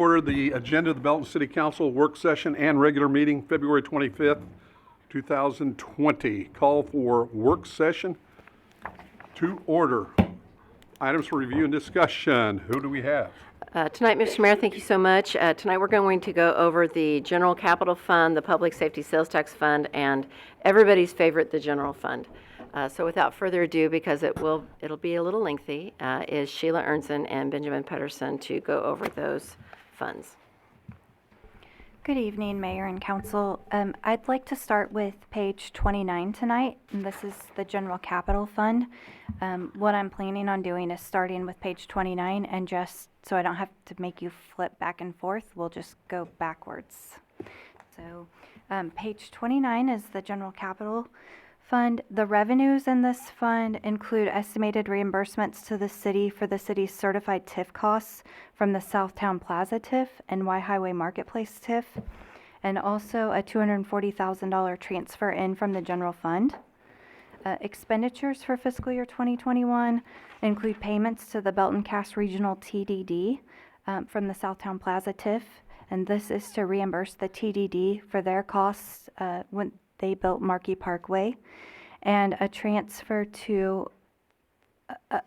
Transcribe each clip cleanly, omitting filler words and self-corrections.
Order the agenda of the Belton City Council work session and regular meeting, February 25th, 2020. Call for work session to order. Items for review and discussion. Who do we have? Tonight, Mr. Mayor, thank you so much. Tonight we're going to go over the General Capital Fund, the Public Safety Sales Tax Fund, and everybody's favorite, the General Fund. So without further ado, because it'll be a little lengthy, is Sheila Ernson and Benjamin Pedersen to go over those funds. Good evening, Mayor and Council. I'd like to start with page 29 tonight, and this is the General Capital Fund. What I'm planning on doing is starting with page 29, and just so I don't have to make you flip back and forth, we'll just go backwards. So page 29 is the General Capital Fund. The revenues in this fund include estimated reimbursements to the city for the city's certified TIF costs from the Southtown Plaza TIF and Y Highway Marketplace TIF, and also a $240,000 transfer in from the general fund. Expenditures for fiscal year 2021 include payments to the Belton Cass Regional TDD from the Southtown Plaza TIF, and this is to reimburse the TDD for their costs when they built Markey Parkway, and a transfer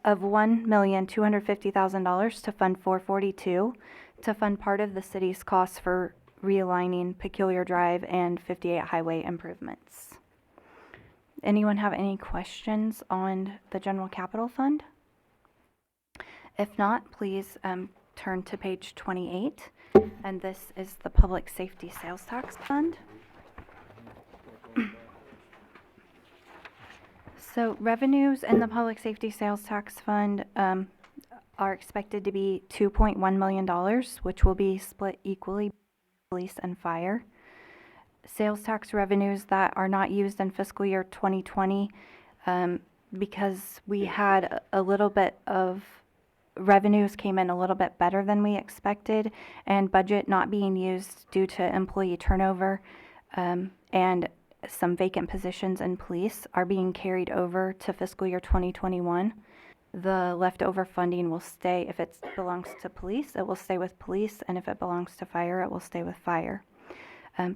of $1,250,000 to Fund 442 to fund part of the city's costs for realigning Peculiar Drive and 58 highway improvements. Anyone have any questions on the General Capital Fund? If not, please turn to page 28, and this is the Public Safety Sales Tax Fund. So revenues in the Public Safety Sales Tax Fund are expected to be $2.1 million, which will be split equally between police and fire. Sales tax revenues that are not used in fiscal year 2020 because we had a little bit of revenues came in a little bit better than we expected, and budget not being used due to employee turnover and some vacant positions in police are being carried over to fiscal year 2021. The leftover funding will stay, if it belongs to police, it will stay with police, and if it belongs to fire, it will stay with fire.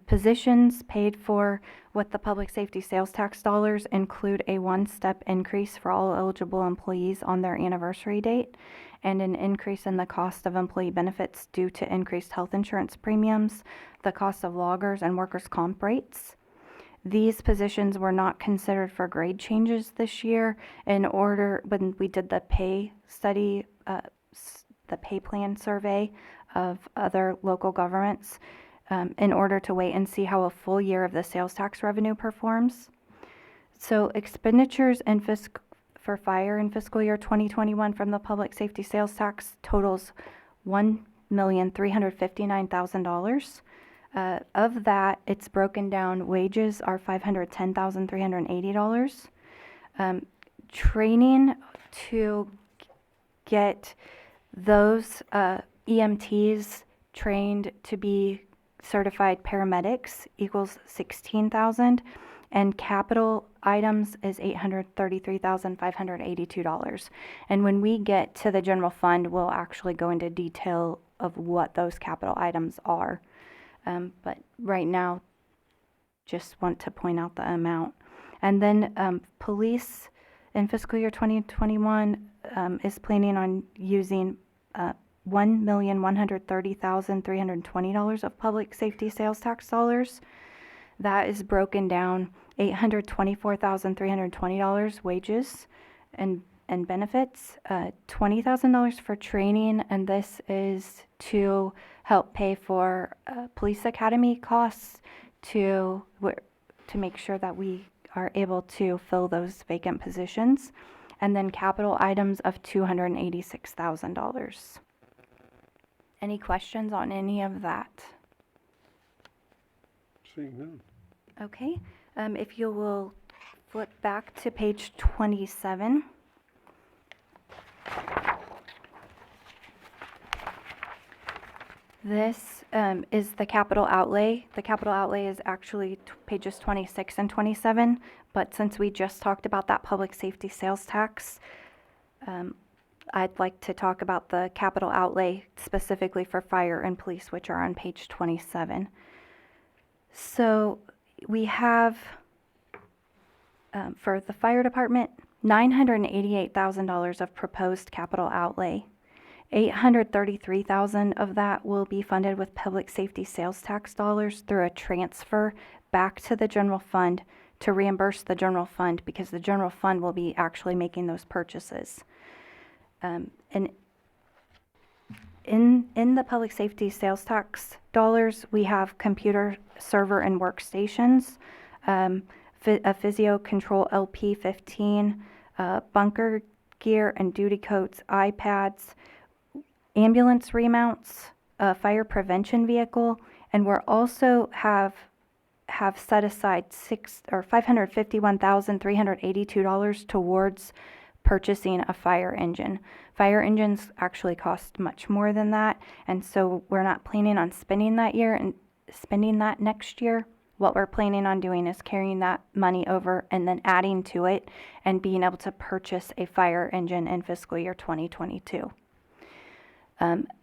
Positions paid for with the public safety sales tax dollars include a one-step increase for all eligible employees on their anniversary date, and an increase in the cost of employee benefits due to increased health insurance premiums, the cost of loggers, and workers' comp rates. These positions were not considered for grade changes this year when we did the pay study, the pay plan survey of other local governments, in order to wait and see how a full year of the sales tax revenue performs. So expenditures for fire in fiscal year 2021 from the public safety sales tax totals $1,359,000. Of that, it's broken down. Wages are $510,380. Training to get those EMTs trained to be certified paramedics equals $16,000, and capital items is $833,582. And when we get to the general fund, we'll actually go into detail of what those capital items are. But right now, just want to point out the amount. And then police in fiscal year 2021 is planning on using $1,130,320 of public safety sales tax dollars. That is broken down $824,320 wages and benefits, $20,000 for training, and this is to help pay for police academy costs to make sure that we are able to fill those vacant positions, and then capital items of $286,000. Any questions on any of that? Seeing none. Okay, if you will flip back to page 27. This is the capital outlay. The capital outlay is actually pages 26 and 27, but since we just talked about that public safety sales tax, I'd like to talk about the capital outlay specifically for fire and police, which are on page 27. So we have, for the fire department, $988,000 of proposed capital outlay. $833,000 of that will be funded with public safety sales tax dollars through a transfer back to the general fund to reimburse the general fund, because the general fund will be actually making those purchases. And in the public safety sales tax dollars, we have computer server and workstations, a physio control LP15, bunker gear and duty coats, iPads, ambulance remounts, a fire prevention vehicle, and we're also have set aside $551,382 towards purchasing a fire engine. Fire engines actually cost much more than that, and so we're not planning on spending that year and spending that next year. What we're planning on doing is carrying that money over and then adding to it and being able to purchase a fire engine in fiscal year 2022.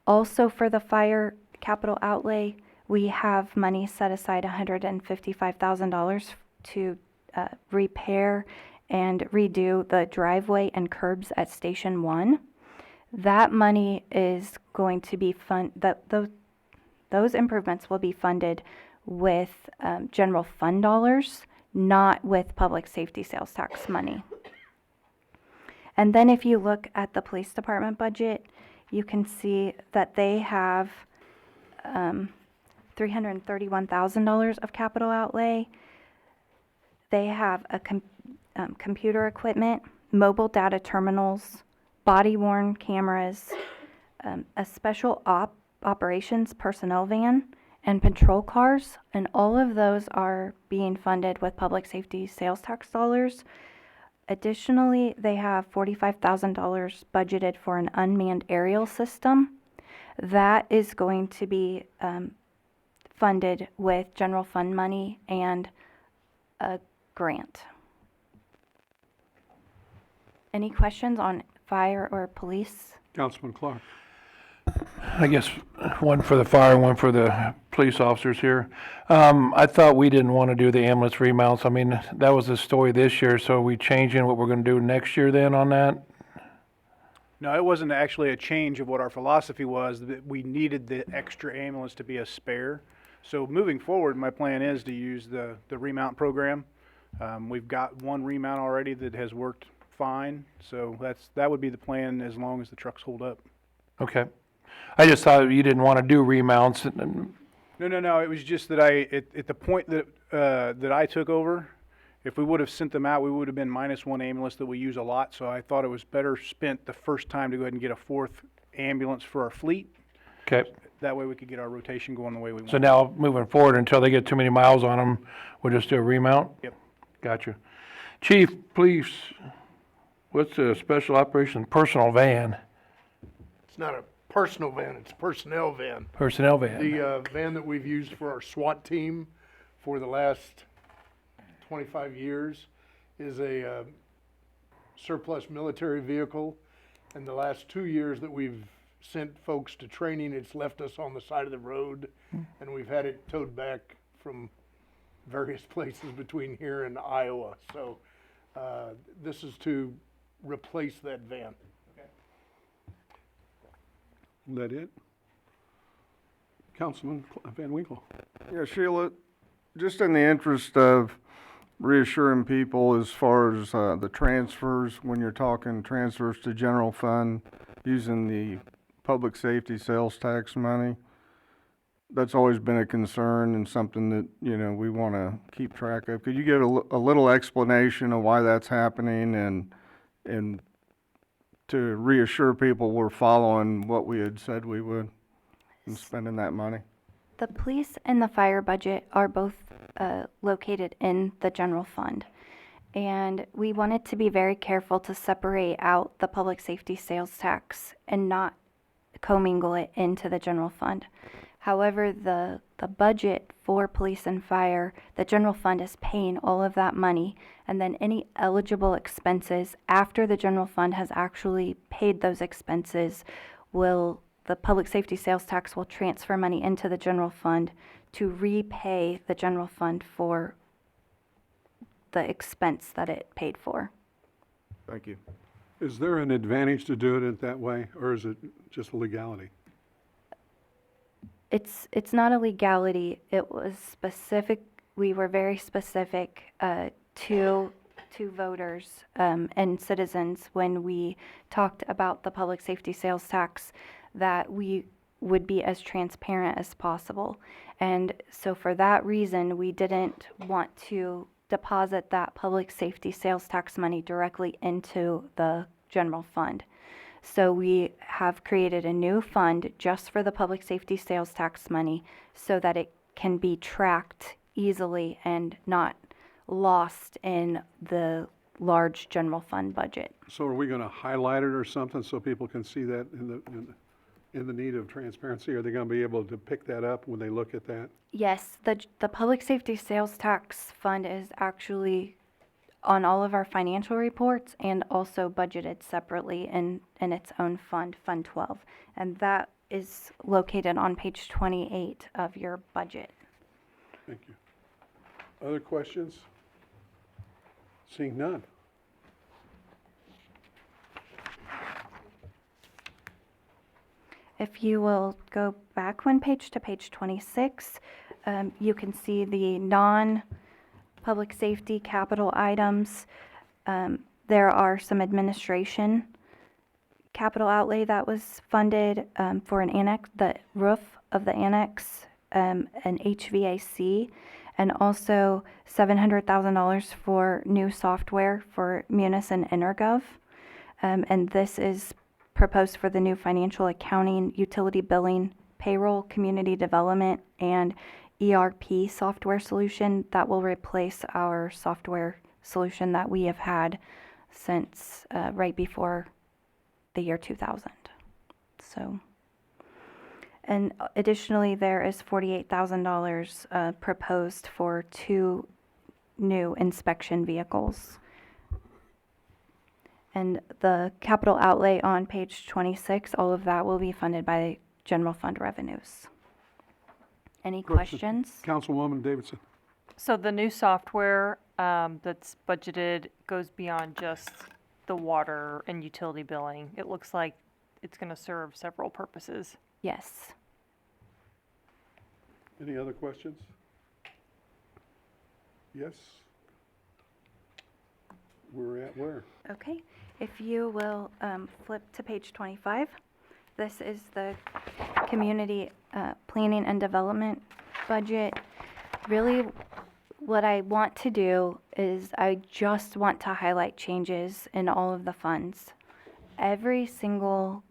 Also for the fire capital outlay, we have money set aside $155,000 to repair and redo the driveway and curbs at Station 1. That money is going to be those improvements will be funded with general fund dollars, not with public safety sales tax money. And then if you look at the police department budget, you can see that they have $331,000 of capital outlay. They have a computer equipment, mobile data terminals, body-worn cameras, a special operations personnel van, and patrol cars, and all of those are being funded with public safety sales tax dollars. Additionally, they have $45,000 budgeted for an unmanned aerial system. That is going to be funded with general fund money and a grant. Any questions on fire or police? Councilman Clark. I guess one for the fire and one for the police officers here. I thought we didn't want to do the ambulance remounts. I mean, that was the story this year, so are we changing what we're going to do next year then on that? No, it wasn't actually a change of what our philosophy was, that we needed the extra ambulance to be a spare. So moving forward, my plan is to use the remount program. We've got one remount already that has worked fine, so that would be the plan as long as the trucks hold up. Okay. I just thought you didn't want to do remounts. No. It was just that at the point that that I took over, if we would have sent them out, we would have been minus one ambulance that we use a lot. So I thought it was better spent the first time to go ahead and get a fourth ambulance for our fleet. Okay. That way we could get our rotation going the way we want. So now moving forward, until they get too many miles on them, we'll just do a remount? Yep. Gotcha. Chief, please, what's a special operation personal van? It's not a personal van, it's a personnel van. Personnel van. The van that we've used for our SWAT team for the last 25 years is a surplus military vehicle. And the last 2 years that we've sent folks to training, it's left us on the side of the road, and we've had it towed back from various places between here and Iowa. So this is to replace that van. Is that it? Councilman Van Winkle. Yeah, Sheila, just in the interest of reassuring people as far as the transfers, when you're talking transfers to general fund using the public safety sales tax money, that's always been a concern and something that, you know, we want to keep track of. Could you give a little explanation of why that's happening and to reassure people we're following what we had said we would in spending that money? The police and the fire budget are both located in the general fund. And we wanted to be very careful to separate out the public safety sales tax and not commingle it into the general fund. However, the budget for police and fire, the general fund is paying all of that money, and then any eligible expenses after the general fund has actually paid those expenses the public safety sales tax will transfer money into the general fund to repay the general fund for the expense that it paid for. Thank you. Is there an advantage to doing it that way, or is it just a legality? It's not a legality. It was specific. We were very specific to voters and citizens when we talked about the public safety sales tax that we would be as transparent as possible. And so for that reason, we didn't want to deposit that public safety sales tax money directly into the general fund. So we have created a new fund just for the public safety sales tax money so that it can be tracked easily and not lost in the large general fund budget. So are we going to highlight it or something so people can see that in the need of transparency? Are they going to be able to pick that up when they look at that? Yes, the public safety sales tax fund is actually on all of our financial reports and also budgeted separately in its own fund, Fund 12. And that is located on page 28 of your budget. Thank you. Other questions? Seeing none. If you will go back one page to page 26, you can see the non-public safety capital items. There are some administration capital outlay that was funded for an annex, the roof of the annex, an HVAC, and also $700,000 for new software for Munis and Intergov. And this is proposed for the new financial accounting, utility billing, payroll, community development, and ERP software solution that will replace our software solution that we have had since right before the year 2000. So, and additionally, there is $48,000 proposed for 2 new inspection vehicles. And the capital outlay on page 26, all of that will be funded by general fund revenues. Any questions? Councilwoman Davidson. So the new software that's budgeted goes beyond just the water and utility billing. It looks like it's going to serve several purposes. Yes. Any other questions? Yes? We're at where? Okay. If you will flip to page 25, this is the community planning and development budget. Really, what I want to do is I just want to highlight changes in all of the funds. Every single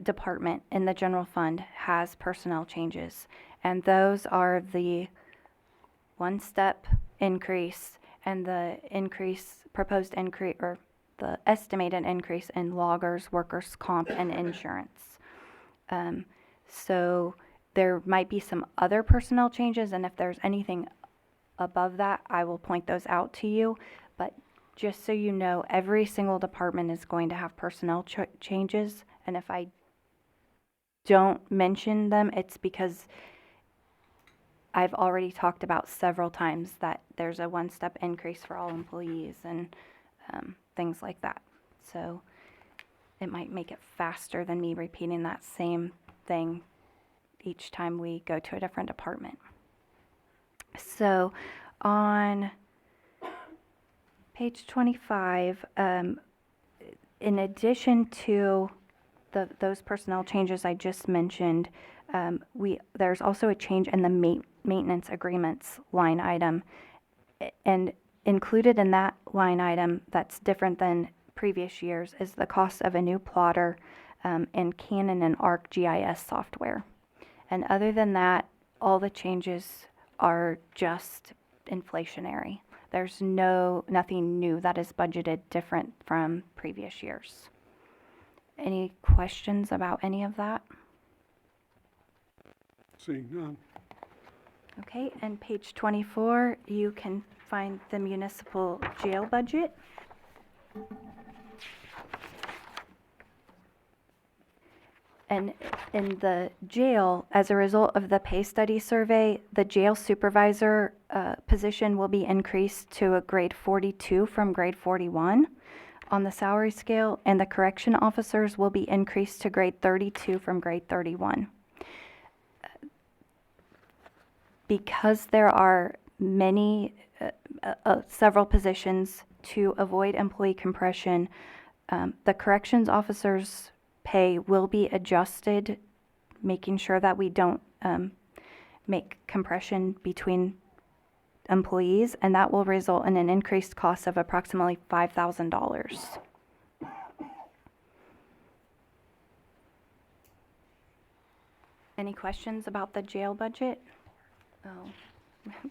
department in the general fund has personnel changes, and those are the one-step increase and the proposed increase, or the estimated increase in loggers, workers' comp, and insurance. So there might be some other personnel changes, and if there's anything above that, I will point those out to you. But just so you know, every single department is going to have personnel changes, and if I don't mention them, it's because I've already talked about several times that there's a one-step increase for all employees and things like that. So it might make it faster than me repeating that same thing each time we go to a different department. So on page 25, in addition to those personnel changes I just mentioned, there's also a change in the maintenance agreements line item. And included in that line item that's different than previous years is the cost of a new plotter and Canon and ArcGIS software. And other than that, all the changes are just inflationary. There's nothing new that is budgeted different from previous years. Any questions about any of that? Seeing none. Okay, and page 24, you can find the municipal jail budget. And in the jail, as a result of the pay study survey, the jail supervisor position will be increased to a grade 42 from grade 41 on the salary scale, and the correction officers will be increased to grade 32 from grade 31. Because there are several positions to avoid employee compression, the corrections officers' pay will be adjusted, making sure that we don't make compression between employees, and that will result in an increased cost of approximately $5,000. Any questions about the jail budget? Oh,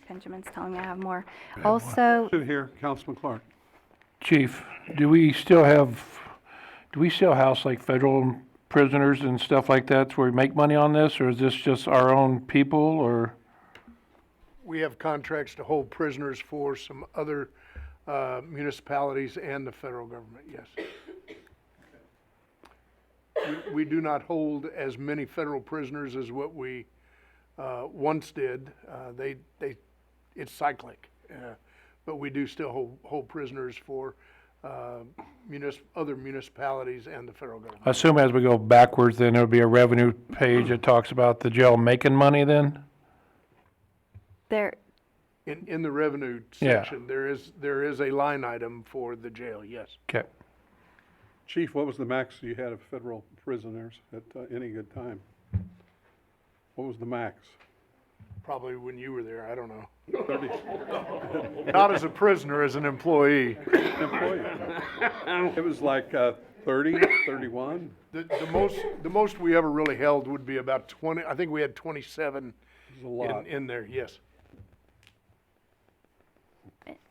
Benjamin's telling me I have more. Also, Sit here, Councilman Clark. Chief, do we still house like federal prisoners and stuff like that where we make money on this, or is this just our own people, or? We have contracts to hold prisoners for some other municipalities and the federal government, yes. We do not hold as many federal prisoners as what we once did. It's cyclic, but we do still hold prisoners for other municipalities and the federal government. I assume as we go backwards, then there'll be a revenue page that talks about the jail making money then? there, In the revenue Yeah. section, there is a line item for the jail, yes. Okay. Chief, what was the max you had of federal prisoners at any good time? What was the max? Probably when you were there, I don't know. 30 Not as a prisoner, as an employee. employee. It was like 30, 31? The most we ever really held would be about 20, I think we had 27 It was a lot. in there, yes.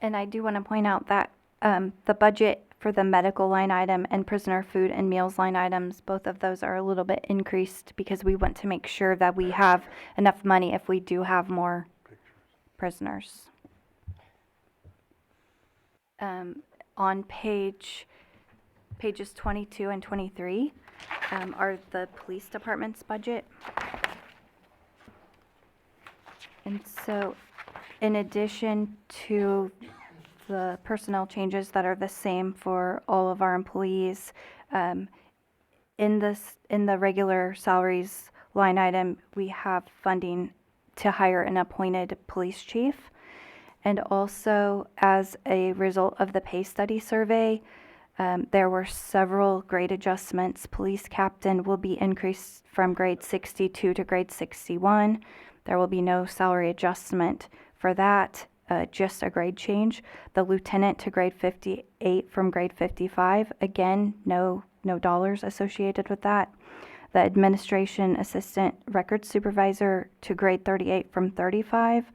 and I do want to point out that the budget for the medical line item and prisoner food and meals line items, both of those are a little bit increased because we want to make sure that we have enough money if we do have more prisoners. On pages 22 and 23 are the police department's budget. And so, in addition to the personnel changes that are the same for all of our employees, in the regular salaries line item, we have funding to hire an appointed police chief. And also, as a result of the pay study survey, there were several grade adjustments. Police captain will be increased from grade 62 to grade 61. There will be no salary adjustment for that, just a grade change. The lieutenant to grade 58 from grade 55. Again, no dollars associated with that. The administration assistant record supervisor to grade 38 from 35.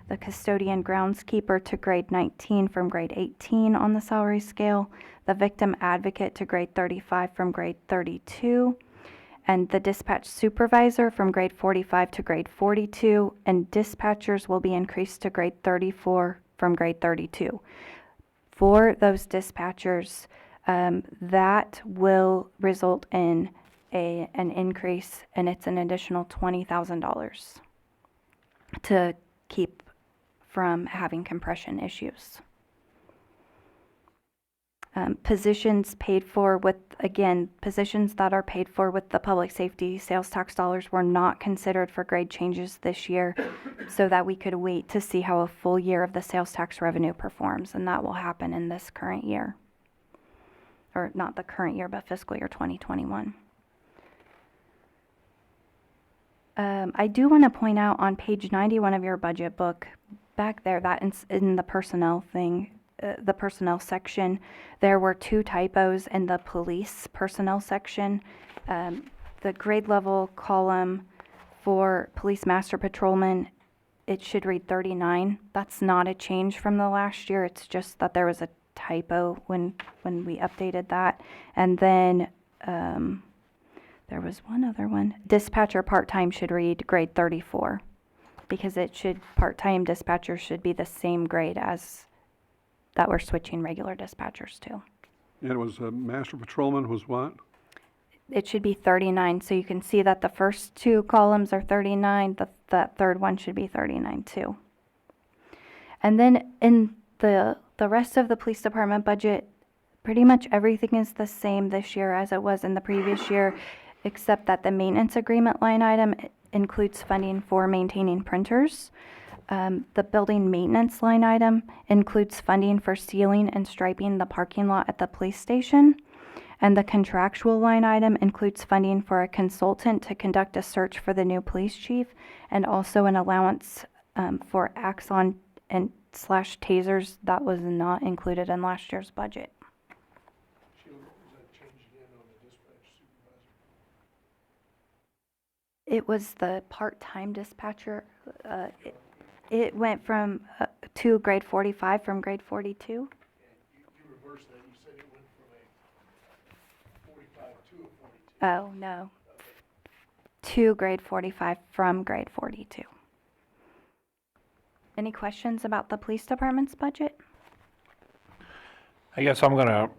The custodian groundskeeper to grade 19 from grade 18 on the salary scale. The victim advocate to grade 35 from grade 32. And the dispatch supervisor from grade 45 to grade 42, and dispatchers will be increased to grade 34 from grade 32. For those dispatchers, that will result in an increase, and it's an additional $20,000 to keep from having compression issues. Positions paid for with, again, positions that are paid for with the public safety sales tax dollars were not considered for grade changes this year, so that we could wait to see how a full year of the sales tax revenue performs, and that will happen in this current year. Or not the current year, but fiscal year 2021. I do want to point out on page 91 of your budget book, back there, that in the personnel thing, the personnel section, there were 2 typos in the police personnel section. The grade level column for police master patrolman, it should read 39. That's not a change from the last year. It's just that there was a typo when we updated that. And then There was one other one. Dispatcher part-time should read grade 34, because it should, part-time dispatcher should be the same grade as that we're switching regular dispatchers to. And it was, master patrolman was what? It should be 39, so you can see that the first two columns are 39, that third one should be 39 too. And then in the rest of the police department budget, pretty much everything is the same this year as it was in the previous year, except that the maintenance agreement line item includes funding for maintaining printers. The building maintenance line item includes funding for sealing and striping the parking lot at the police station. And the contractual line item includes funding for a consultant to conduct a search for the new police chief, and also an allowance for Axon and / tasers that was not included in last year's budget. It was the part-time dispatcher. It went from to grade 45 from grade 42. You reversed that, you said it went from a 45 to a 42. Oh, no. To grade 45 from grade 42. Any questions about the police department's budget? I guess I'm gonna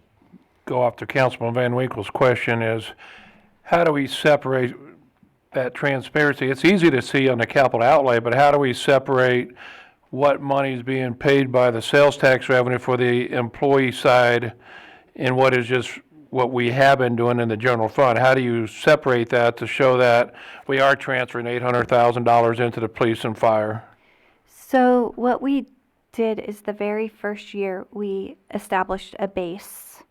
go off to Councilman Van Winkle's question is, how do we separate that transparency? It's easy to see on the capital outlay, but how do we separate what money is being paid by the sales tax revenue for the employee side and what is just what we have been doing in the general fund? How do you separate that to show that we are transferring $800,000 into the police and fire? So what we did is the very first year we established a base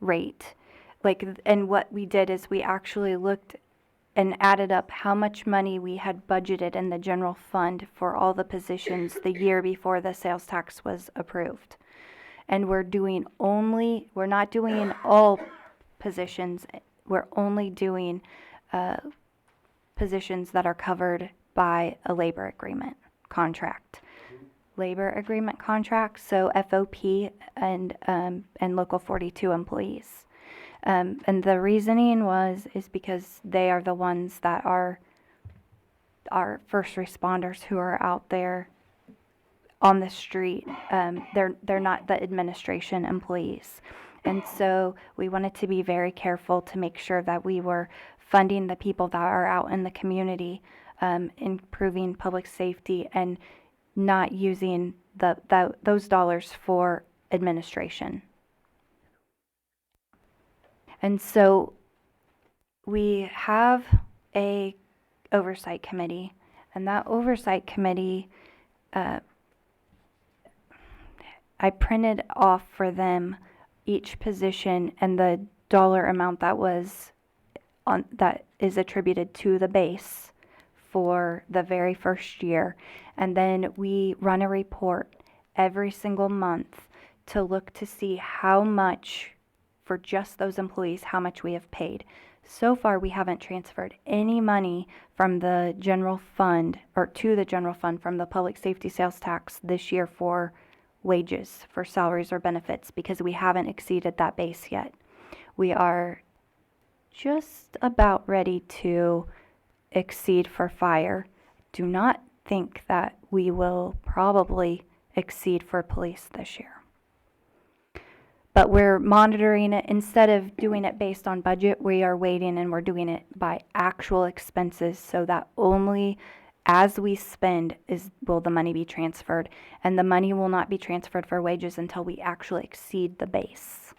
rate. And what we did is we actually looked and added up how much money we had budgeted in the general fund for all the positions the year before the sales tax was approved. And we're not doing all positions, we're only doing positions that are covered by a labor agreement contract. Labor agreement contracts, so FOP and Local 42 employees. And the reasoning is because they are the ones that are our first responders who are out there on the street. They're not the administration employees. And so we wanted to be very careful to make sure that we were funding the people that are out in the community, improving public safety, and not using those dollars for administration. And so we have a oversight committee, and that oversight committee, I printed off for them each position and the dollar amount that is attributed to the base for the very first year. And then we run a report every single month to look to see how much, for just those employees, how much we have paid. So far, we haven't transferred any money from the general fund, or to the general fund from the public safety sales tax this year for wages, for salaries or benefits, because we haven't exceeded that base yet. We are just about ready to exceed for fire. Do not think that we will probably exceed for police this year. But we're monitoring it. Instead of doing it based on budget, we are waiting and we're doing it by actual expenses, so that only as we spend will the money be transferred. And the money will not be transferred for wages until we actually exceed the base.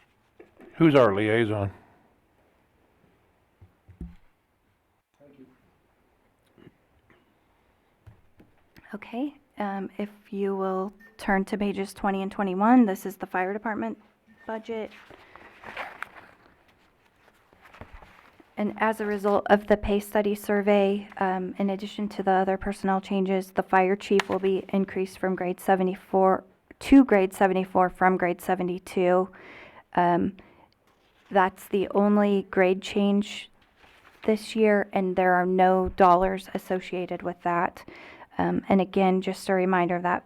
Who's our liaison? Okay, if you will turn to pages 20 and 21, this is the fire department budget. And as a result of the pay study survey, in addition to the other personnel changes, the fire chief will be increased from grade 74 to grade 74 from grade 72. That's the only grade change this year, and there are no dollars associated with that. And again, just a reminder that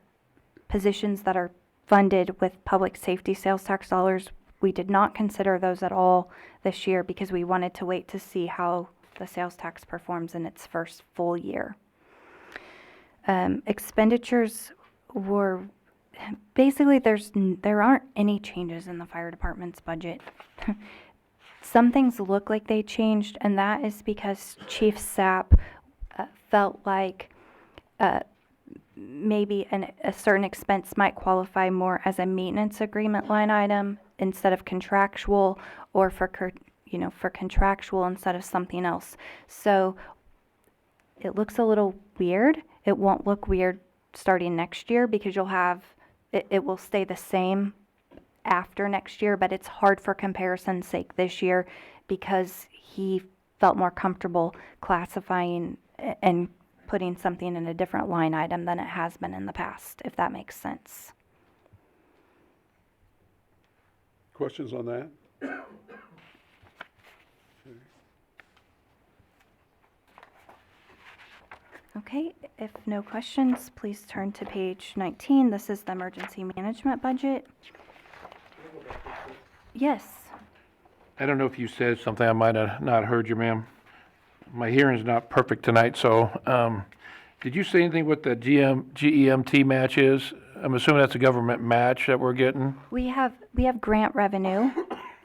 positions that are funded with public safety sales tax dollars, we did not consider those at all this year because we wanted to wait to see how the sales tax performs in its first full year. Expenditures were, basically there aren't any changes in the fire department's budget. Some things look like they changed, and that is because Chief Sapp felt like maybe a certain expense might qualify more as a maintenance agreement line item instead of contractual, or for contractual instead of something else. So it looks a little weird. It won't look weird starting next year because you'll have, it will stay the same after next year, but it's hard for comparison's sake this year because he felt more comfortable classifying and putting something in a different line item than it has been in the past, if that makes sense. Questions on that? Okay, if no questions, please turn to page 19. This is the emergency management budget. Yes. I don't know if you said something, I might have not heard you, ma'am. My hearing's not perfect tonight, so, did you say anything what the GEMT match is? I'm assuming that's a government match that we're getting? We have grant revenue.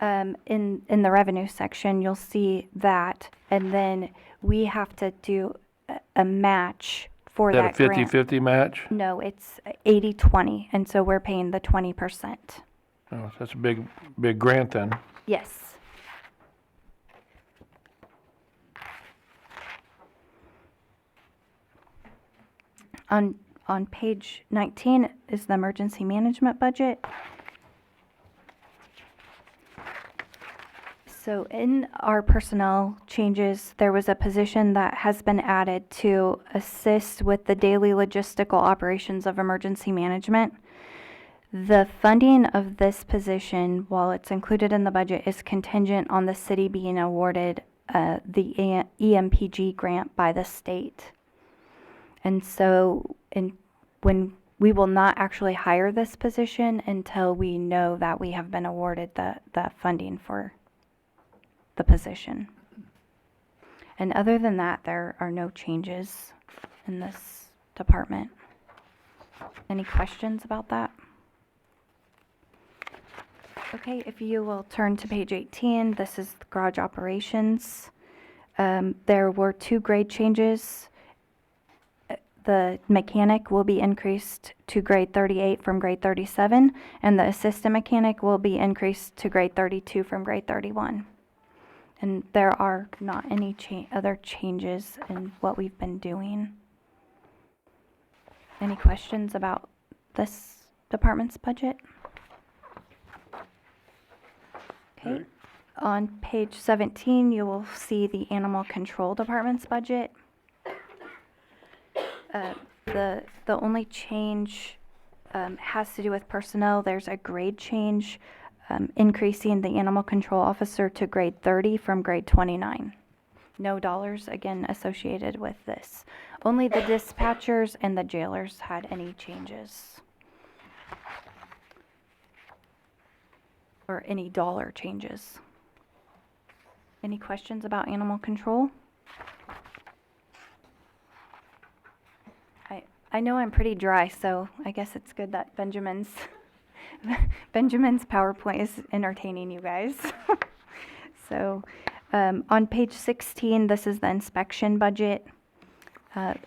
In the revenue section, you'll see that, and then we have to do a match for Is that that a grant. 50-50 match? No, it's 80-20, and so we're paying the 20%. Oh, that's a big grant then. Yes. On page 19 is the emergency management budget. So in our personnel changes, there was a position that has been added to assist with the daily logistical operations of emergency management. The funding of this position, while it's included in the budget, is contingent on the city being awarded the EMPG grant by the state. And so when we will not actually hire this position until we know that we have been awarded the funding for the position. And other than that, there are no changes in this department. Any questions about that? Okay, if you will turn to page 18, this is garage operations. There were 2 grade changes. The mechanic will be increased to grade 38 from grade 37, and the assistant mechanic will be increased to grade 32 from grade 31. And there are not any other changes in what we've been doing. Any questions about this department's budget? Okay. On page 17, you will see the animal control department's budget. The only change has to do with personnel. There's a grade change, increasing the animal control officer to grade 30 from grade 29. No dollars, again, associated with this. Only the dispatchers and the jailers had any changes. Or any dollar changes. Any questions about animal control? I know I'm pretty dry, so I guess it's good that Benjamin's PowerPoint is entertaining you guys. So on page 16, this is the inspection budget.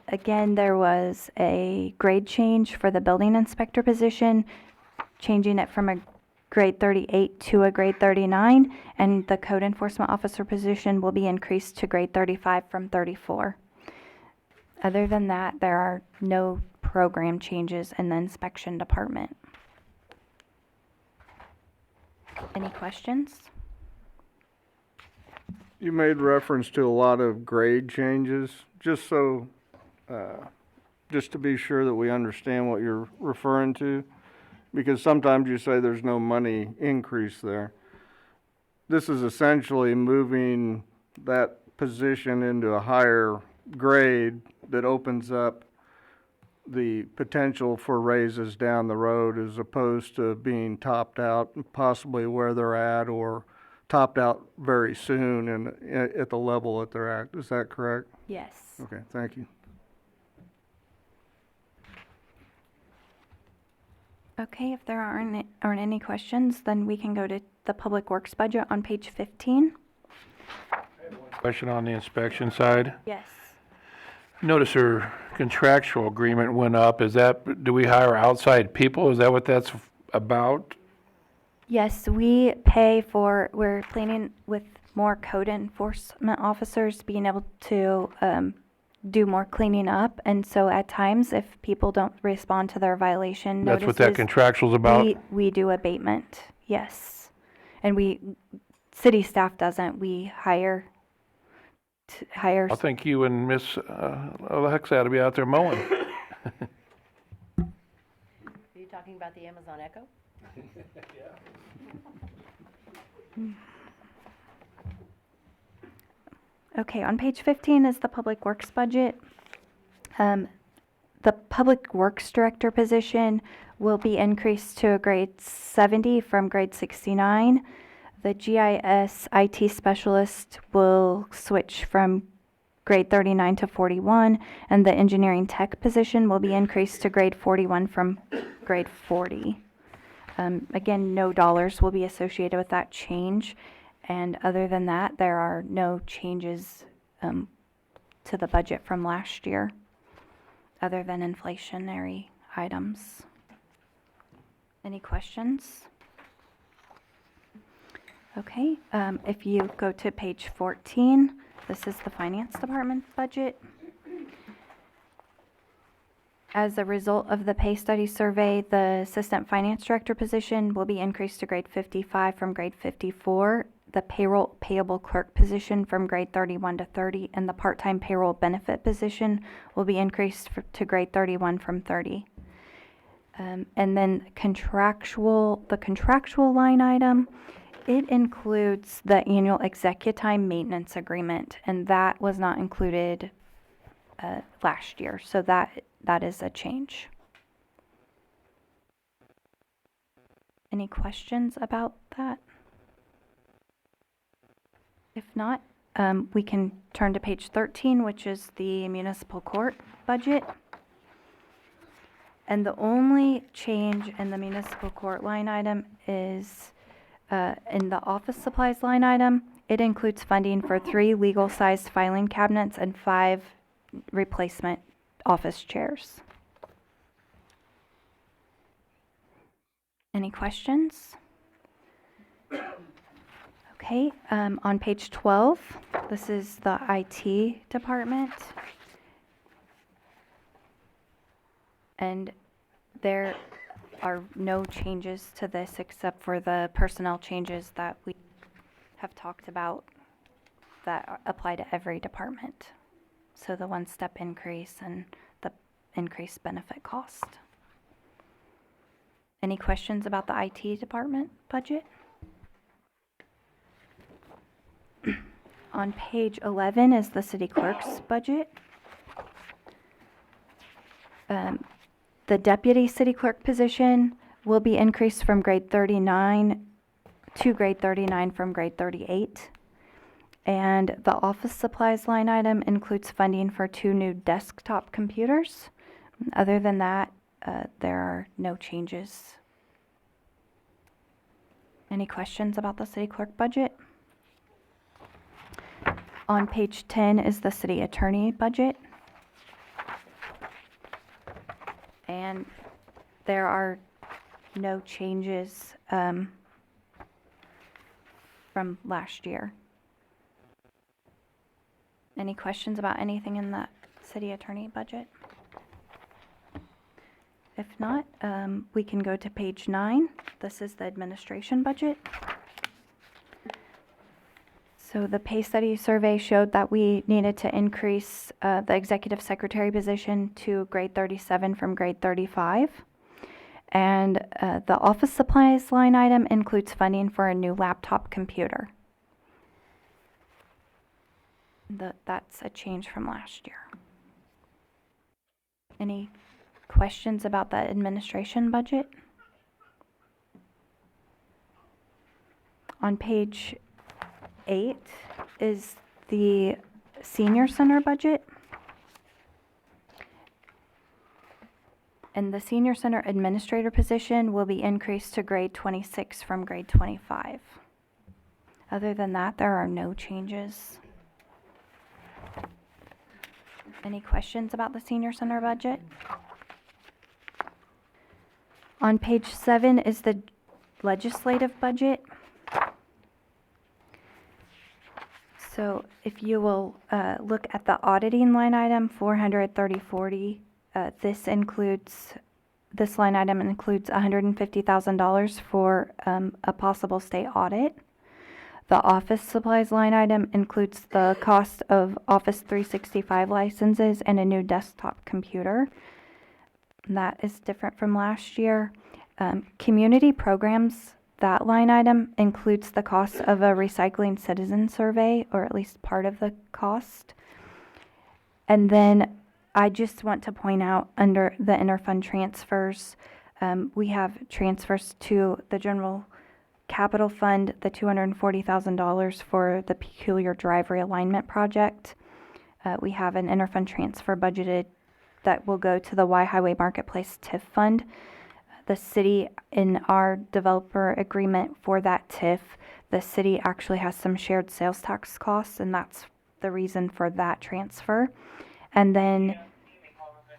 Again, there was a grade change for the building inspector position, changing it from a grade 38 to a grade 39, and the code enforcement officer position will be increased to grade 35 from 34. Other than that, there are no program changes in the inspection department. Any questions? You made reference to a lot of grade changes, just to be sure that we understand what you're referring to, because sometimes you say there's no money increase there. This is essentially moving that position into a higher grade that opens up the potential for raises down the road, as opposed to being topped out, possibly where they're at, or topped out very soon and at the level that they're at. Is that correct? Yes. Okay, thank you. Okay, if there aren't any questions, then we can go to the Public Works budget on page 15. Question on the inspection side. Yes. Notice our contractual agreement went up. Is that, do we hire outside people? Is that what that's about? Yes, we're planning with more code enforcement officers being able to do more cleaning up. And so at times, if people don't respond to their violation That's notices. what that contractual's about? We do abatement, yes. And city staff doesn't, we hire. I think you and Miss Alexa ought to be out there mowing. Are you talking about the Amazon Echo? Okay, on page 15 is the Public Works budget. The Public Works Director position will be increased to a grade 70 from grade 69. The GIS IT Specialist will switch from grade 39 to 41, and the Engineering Tech position will be increased to grade 41 from grade 40. Again, no dollars will be associated with that change. And other than that, there are no changes to the budget from last year, other than inflationary items. Any questions? Okay, if you go to page 14, this is the Finance Department budget. As a result of the pay study survey, the Assistant Finance Director position will be increased to grade 55 from grade 54. The payroll payable clerk position from grade 31 to 30, and the part-time payroll benefit position will be increased to grade 31 from 30. And then the contractual line item, it includes the annual executime maintenance agreement, and that was not included last year, so that is a change. Any questions about that? If not, we can turn to page 13, which is the municipal court budget. And the only change in the municipal court line item is in the office supplies line item. It includes funding for 3 legal-sized filing cabinets and 5 replacement office chairs. Any questions? Okay, on page 12, this is the IT department. And there are no changes to this except for the personnel changes that we have talked about that apply to every department. So the 1-step increase and the increased benefit cost. Any questions about the IT department budget? On page 11 is the city clerk's budget. The deputy city clerk position will be increased from grade 39 to grade 39 from grade 38. And the office supplies line item includes funding for 2 new desktop computers. Other than that, there are no changes. Any questions about the city clerk budget? On page 10 is the city attorney budget. And there are no changes from last year. Any questions about anything in the city attorney budget? If not, we can go to page 9. This is the administration budget. So the pay study survey showed that we needed to increase the executive secretary position to grade 37 from grade 35. And the office supplies line item includes funding for a new laptop computer. That's a change from last year. Any questions about the administration budget? On page 8 is the senior center budget. And the senior center administrator position will be increased to grade 26 from grade 25. Other than that, there are no changes. Any questions about the senior center budget? On page 7 is the legislative budget. So if you will look at the auditing line item, 43040, this line item includes $150,000 for a possible state audit. The office supplies line item includes the cost of Office 365 licenses and a new desktop computer. That is different from last year. Community programs, that line item includes the cost of a recycling citizen survey, or at least part of the cost. And then I just want to point out under the interfund transfers, we have transfers to the general capital fund, the $240,000 for the peculiar drive realignment project. We have an interfund transfer budgeted that will go to the Y Highway Marketplace TIF fund. The city, in our developer agreement for that TIF, the city actually has some shared sales tax costs, and that's the reason for that transfer. And then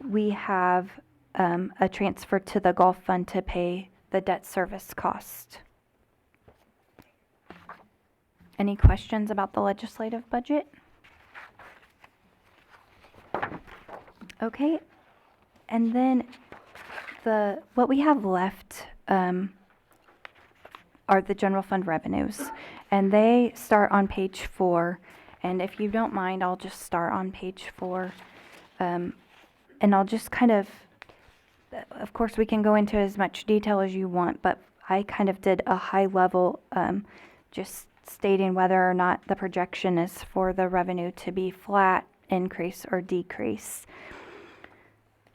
we have a transfer to the golf fund to pay the debt service cost. Any questions about the legislative budget? Okay, and then what we have left are the general fund revenues, and they start on page 4. And if you don't mind, I'll just start on page 4, and I'll just kind of course, we can go into as much detail as you want, but I kind of did a high level, just stating whether or not the projection is for the revenue to be flat, increase, or decrease.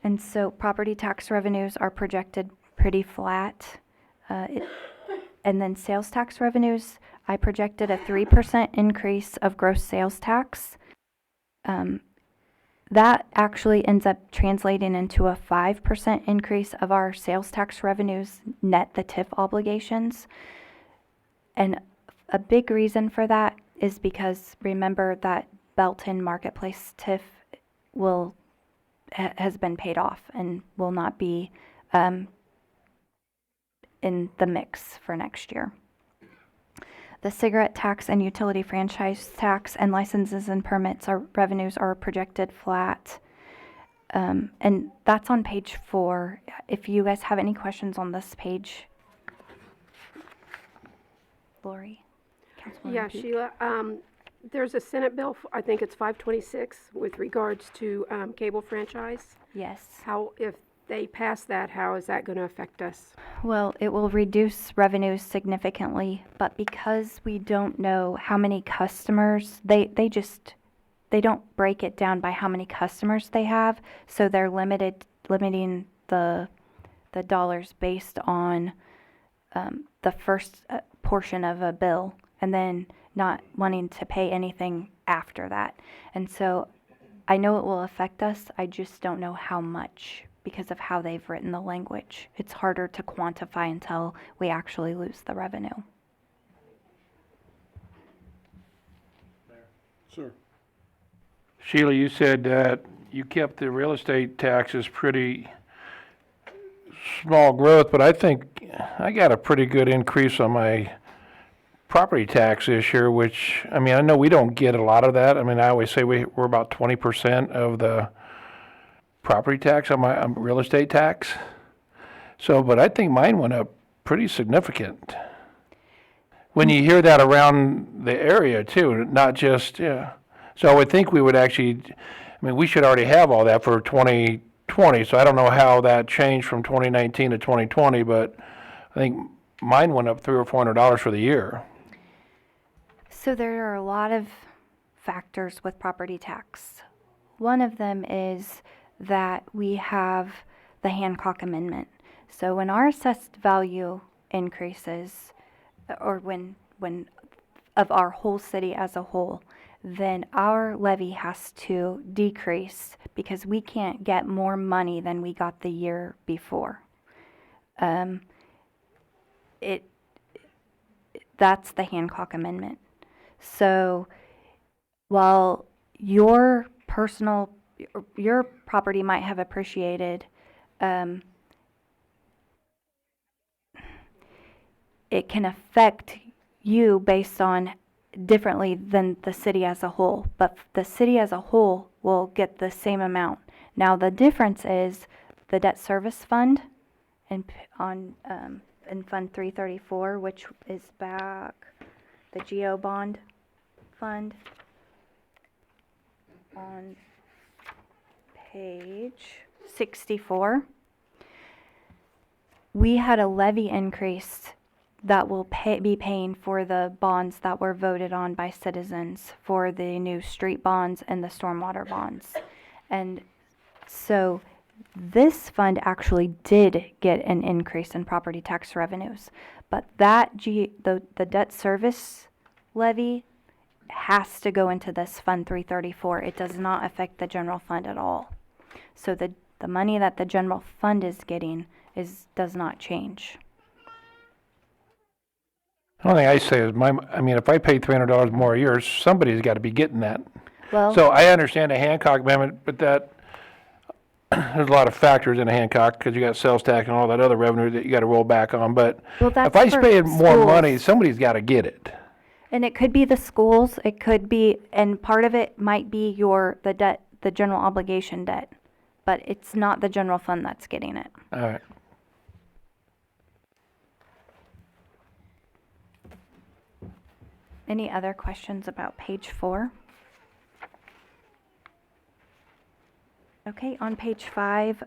And so property tax revenues are projected pretty flat. And then sales tax revenues, I projected a 3% increase of gross sales tax. That actually ends up translating into a 5% increase of our sales tax revenues net the TIF obligations. And a big reason for that is because remember that Belton Marketplace TIF has been paid off and will not be in the mix for next year. The cigarette tax and utility franchise tax and licenses and permits revenues are projected flat. And that's on page 4. If you guys have any questions on this page. Lori? Councilwoman Yeah, Peak? Sheila, there's a Senate bill, I think it's 526, with regards to cable franchise. Yes. How, if they pass that, how is that going to affect us? Well, it will reduce revenues significantly, but because we don't know how many customers, they don't break it down by how many customers they have, so they're limiting the dollars based on the first portion of a bill, and then not wanting to pay anything after that. And so I know it will affect us, I just don't know how much, because of how they've written the language. It's harder to quantify until we actually lose the revenue. Sir. Sheila, you said that you kept the real estate taxes pretty small growth, but I think I got a pretty good increase on my property tax this year, which, I mean, I know we don't get a lot of that. I mean, I always say we're about 20% of the property tax on my real estate tax. So, but I think mine went up pretty significant. When you hear that around the area too, not just, yeah. So I would think we would actually, I mean, we should already have all that for 2020. So I don't know how that changed from 2019 to 2020, but I think mine went up $300 or $400 for the year. So there are a lot of factors with property tax. One of them is that we have the Hancock Amendment. So when our assessed value increases, or when of our whole city as a whole, then our levy has to decrease because we can't get more money than we got the year before. That's the Hancock Amendment. So while your property might have appreciated, it can affect you based on differently than the city as a whole, but the city as a whole will get the same amount. Now, the difference is the debt service fund in Fund 334, which is back, the GO bond fund on page 64. We had a levy increase that will be paying for the bonds that were voted on by citizens for the new street bonds and the stormwater bonds. And so this fund actually did get an increase in property tax revenues, but the debt service levy has to go into this Fund 334. It does not affect the general fund at all. So the money that the general fund is getting does not change. The only thing I say is if I pay $300 more a year, somebody's got to be getting that. Well, So I understand the Hancock Amendment, but there's a lot of factors in a Hancock because you got sales tax and all that other revenue that you got to roll back on. But that's if I for spend more schools. money, somebody's got to get it. And it could be the schools, it could be, and part of it might be the general obligation debt, but it's not the general fund that's getting it. All right. Any other questions about page 4? Okay, on page 5,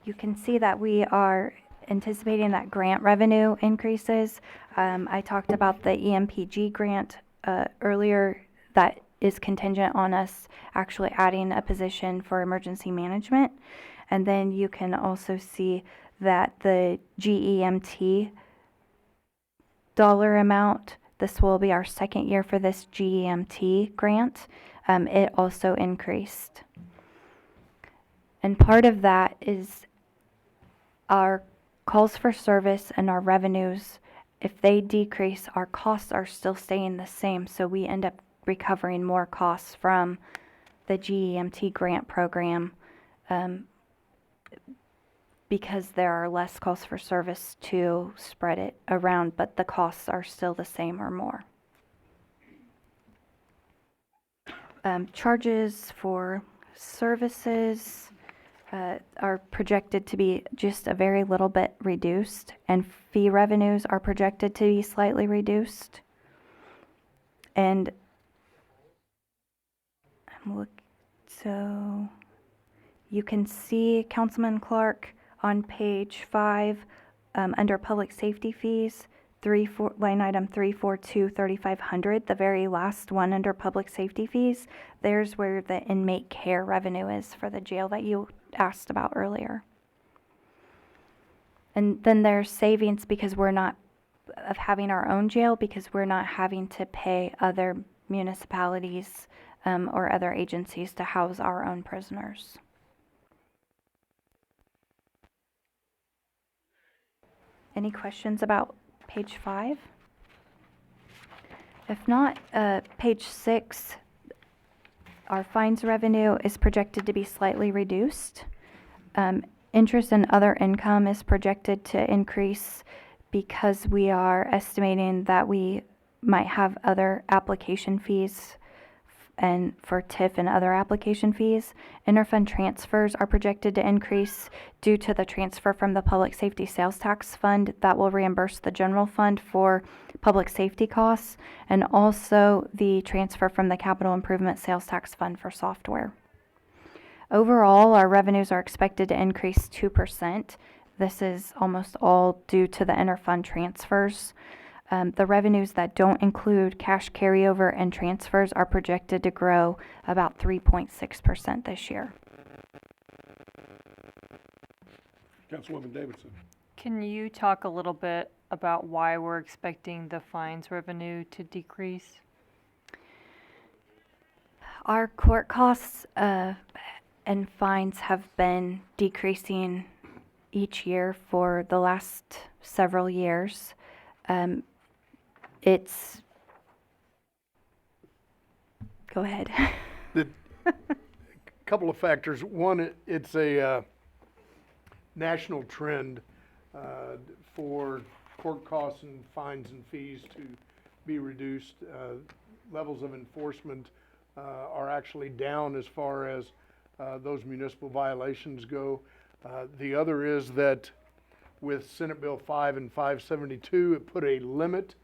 you can see that we are anticipating that grant revenue increases. I talked about the EMPG grant earlier. That is contingent on us actually adding a position for emergency management. And then you can also see that the GEMT dollar amount, this will be our second year for this GEMT grant, it also increased. And part of that is our calls for service and our revenues. If they decrease, our costs are still staying the same, so we end up recovering more costs from the GEMT grant program because there are less calls for service to spread it around, but the costs are still the same or more. Charges for services are projected to be just a very little bit reduced, and fee revenues are projected to be slightly reduced. And so you can see Councilman Clark on page 5 under public safety fees, line item 342 3500, the very last one under public safety fees. There's where the inmate care revenue is for the jail that you asked about earlier. And then there's savings because we're not of having our own jail, because we're not having to pay other municipalities or other agencies to house our own prisoners. Any questions about page 5? If not, page 6, our fines revenue is projected to be slightly reduced. Interest and other income is projected to increase because we are estimating that we might have other application fees and for TIF and other application fees. Interfund transfers are projected to increase due to the transfer from the Public Safety Sales Tax Fund that will reimburse the general fund for public safety costs, and also the transfer from the Capital Improvement Sales Tax Fund for software. Overall, our revenues are expected to increase 2%. This is almost all due to the interfund transfers. The revenues that don't include cash carryover and transfers are projected to grow about 3.6% this year. Councilwoman Davidson. Can you talk a little bit about why we're expecting the fines revenue to decrease? Our court costs and fines have been decreasing each year for the last several years. It's, go ahead. Couple of factors. One, it's a national trend for court costs and fines and fees to be reduced. Levels of enforcement are actually down as far as those municipal violations go. The other is that with Senate Bill 5 and 572, it put a limit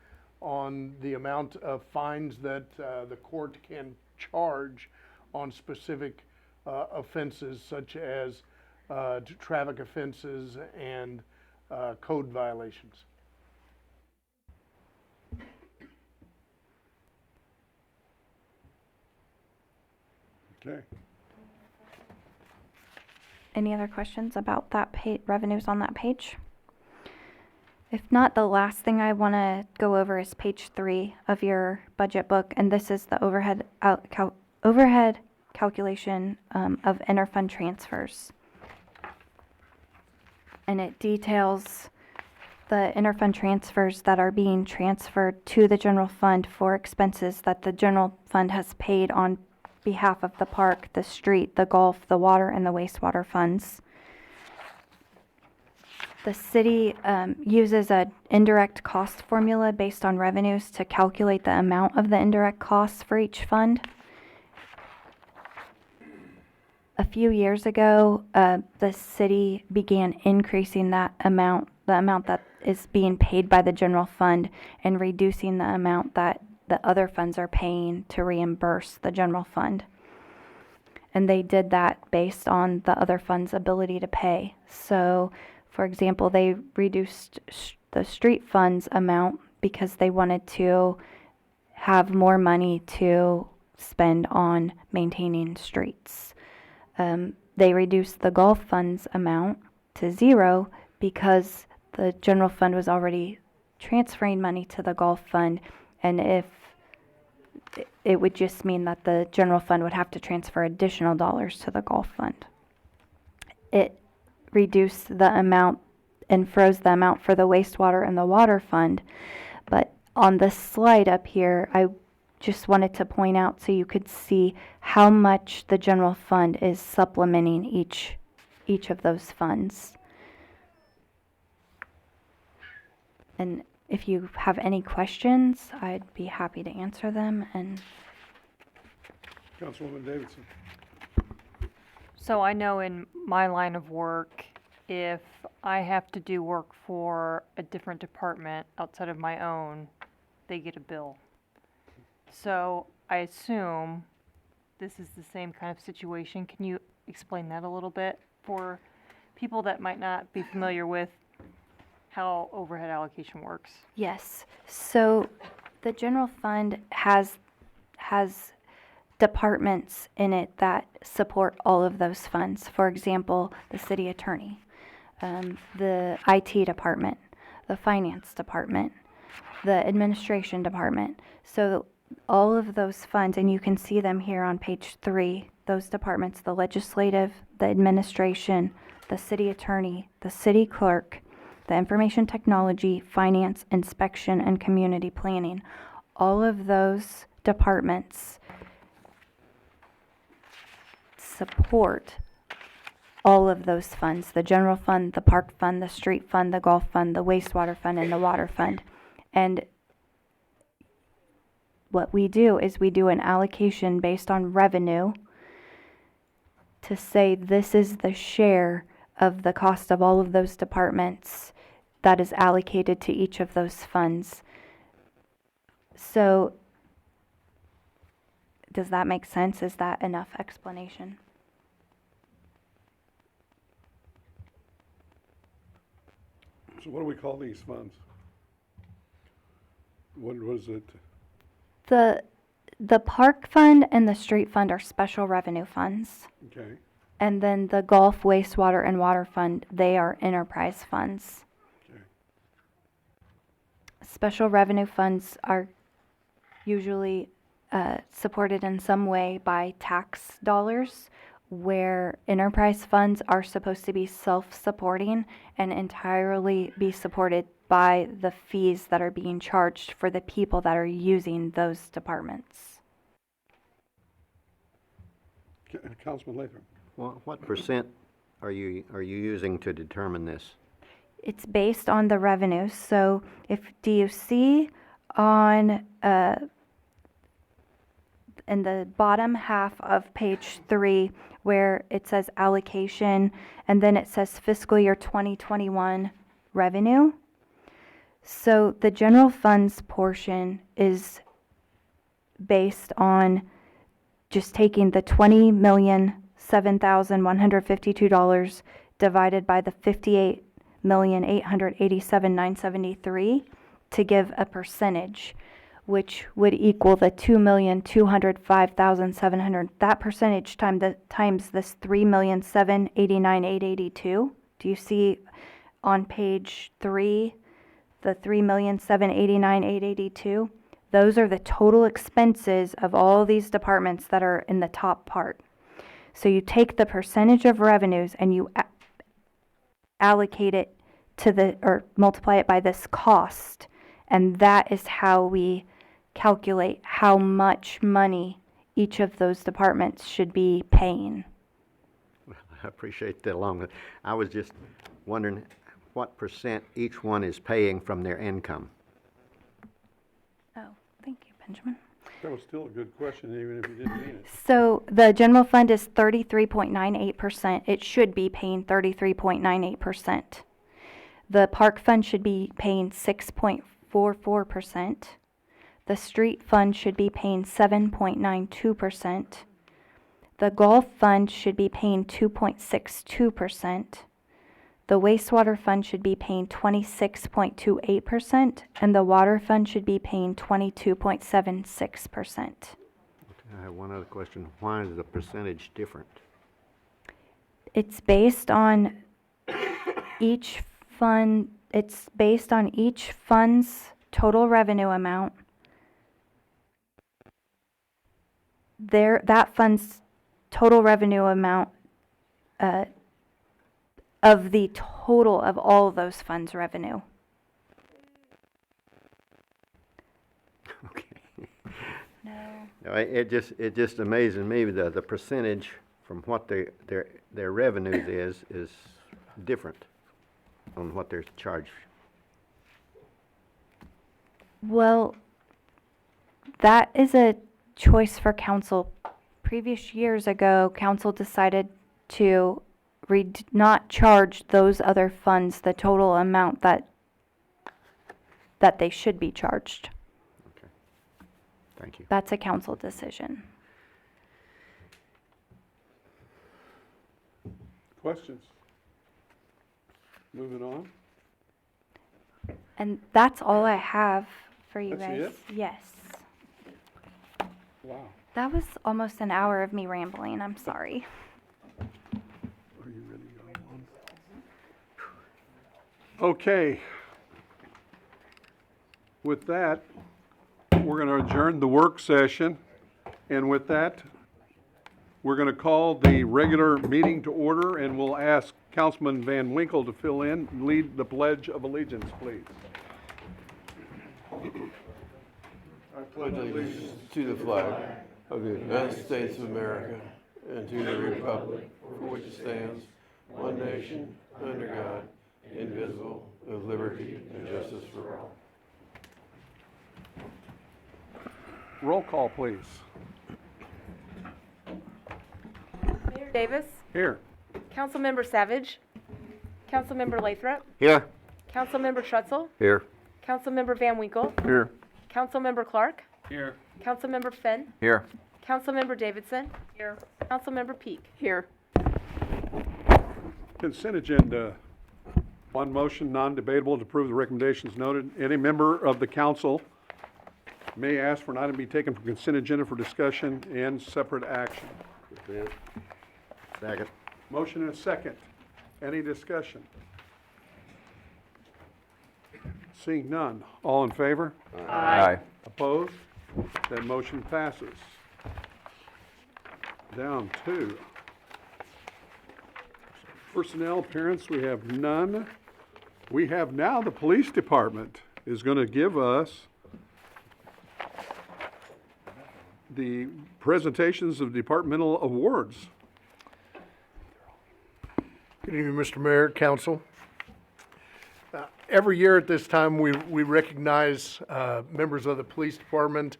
on the amount of fines that the court can charge on specific offenses such as traffic offenses and code violations. Okay. Any other questions about that revenues on that page? If not, the last thing I want to go over is page 3 of your budget book, and this is the overhead calculation of interfund transfers. And it details the interfund transfers that are being transferred to the general fund for expenses that the general fund has paid on behalf of the park, the street, the golf, the water, and the wastewater funds. The city uses an indirect cost formula based on revenues to calculate the amount of the indirect costs for each fund. A few years ago, the city began increasing that amount, the amount that is being paid by the general fund, and reducing the amount that the other funds are paying to reimburse the general fund. And they did that based on the other fund's ability to pay. So, for example, they reduced the street fund's amount because they wanted to have more money to spend on maintaining streets. They reduced the golf fund's amount to 0 because the general fund was already transferring money to the golf fund, and if it would just mean that the general fund would have to transfer additional dollars to the golf fund. It reduced the amount and froze the amount for the wastewater and the water fund, but on the slide up here, I just wanted to point out so you could see how much the general fund is supplementing each of those funds. And if you have any questions, I'd be happy to answer them. And Councilwoman Davidson. So I know in my line of work, if I have to do work for a different department outside of my own, they get a bill. So I assume this is the same kind of situation. Can you explain that a little bit for people that might not be familiar with how overhead allocation works? yes, so the general fund has departments in it that support all of those funds. For example, the city attorney, the IT department, the finance department, the administration department. So all of those funds, and you can see them here on page 3, those departments, the legislative, the administration, the city attorney, the city clerk, the information technology, finance, inspection, and community planning. All of those departments support all of those funds, the general fund, the park fund, the street fund, the golf fund, the wastewater fund, and the water fund. And what we do is we do an allocation based on revenue to say this is the share of the cost of all of those departments that is allocated to each of those funds. So, does that make sense? Is that enough explanation? So what do we call these funds? What was it? The park fund and the street fund are special revenue funds. Okay. And then the golf, wastewater, and water fund, they are enterprise funds. Okay. special revenue funds are usually supported in some way by tax dollars, where enterprise funds are supposed to be self-supporting and entirely be supported by the fees that are being charged for the people that are using those departments. Councilman Lathrop. What percent are you using to determine this? It's based on the revenues. So do you see on in the bottom half of page 3 where it says allocation and then it says fiscal year 2021 revenue? So the general funds portion is based on just taking the $20,007,152 divided by the $58,887,973 to give a percentage, which would equal the $2,205,700. That percentage times this $3,789,882. Do you see on page 3 the $3,789,882? Those are the total expenses of all these departments that are in the top part. So you take the percentage of revenues and you allocate it to or multiply it by this cost, and that is how we calculate how much money each of those departments should be paying. I appreciate that along. I was just wondering what percent each one is paying from their income. Oh, thank you, Benjamin. That was still a good question, even if you didn't mean it. So the general fund is 33.98%. It should be paying 33.98%. The park fund should be paying 6.44%. The street fund should be paying 7.92%. The golf fund should be paying 2.62%. The wastewater fund should be paying 26.28%, and the water fund should be paying 22.76%. I have one other question. Why is the percentage different? It's based on each fund, it's based on each fund's total revenue amount. That fund's total revenue amount of the total of all of those funds' revenue. Okay. No. No, it just amazes me the percentage from what their revenues is different on what they're charged. Well, that is a choice for council. Previous years ago, council decided to not charge those other funds the total amount that they should be charged. Okay. Thank you. That's a council decision. Questions? Moving on. And that's all I have for you That's guys. it? Yes. Wow. That was almost an hour of me rambling. I'm sorry. Are you ready to go on? Okay. With that, we're going to adjourn the work session. And with that, we're going to call the regular meeting to order, and we'll ask Councilman Van Winkle to fill in and lead the Pledge of Allegiance, please. I pledge allegiance to the flag of the United States of America and to the republic for which it stands, one nation, under God, indivisible, with liberty and justice for all. Roll call, please. Mayor Davis, Here. Councilmember Savage, Councilmember Lathrop, Here. Councilmember Trutzel, Here. Councilmember Van Winkle, Here. Councilmember Clark, Here. Councilmember Fenn, Here. Councilmember Davidson, here, Councilmember Peak. Here. Consent agenda. One motion, non-debatable, to approve the recommendations noted. Any member of the council may ask for an item to be taken from consent agenda for discussion and separate action. Second. Motion and a second. Any discussion? Seeing none. All in favor? Aye. Opposed? That motion passes. Down to personnel appearance, we have none. We have now the police department is going to give us the presentations of departmental awards. Good evening, Mr. Mayor, Council. Every year at this time, we recognize members of the police department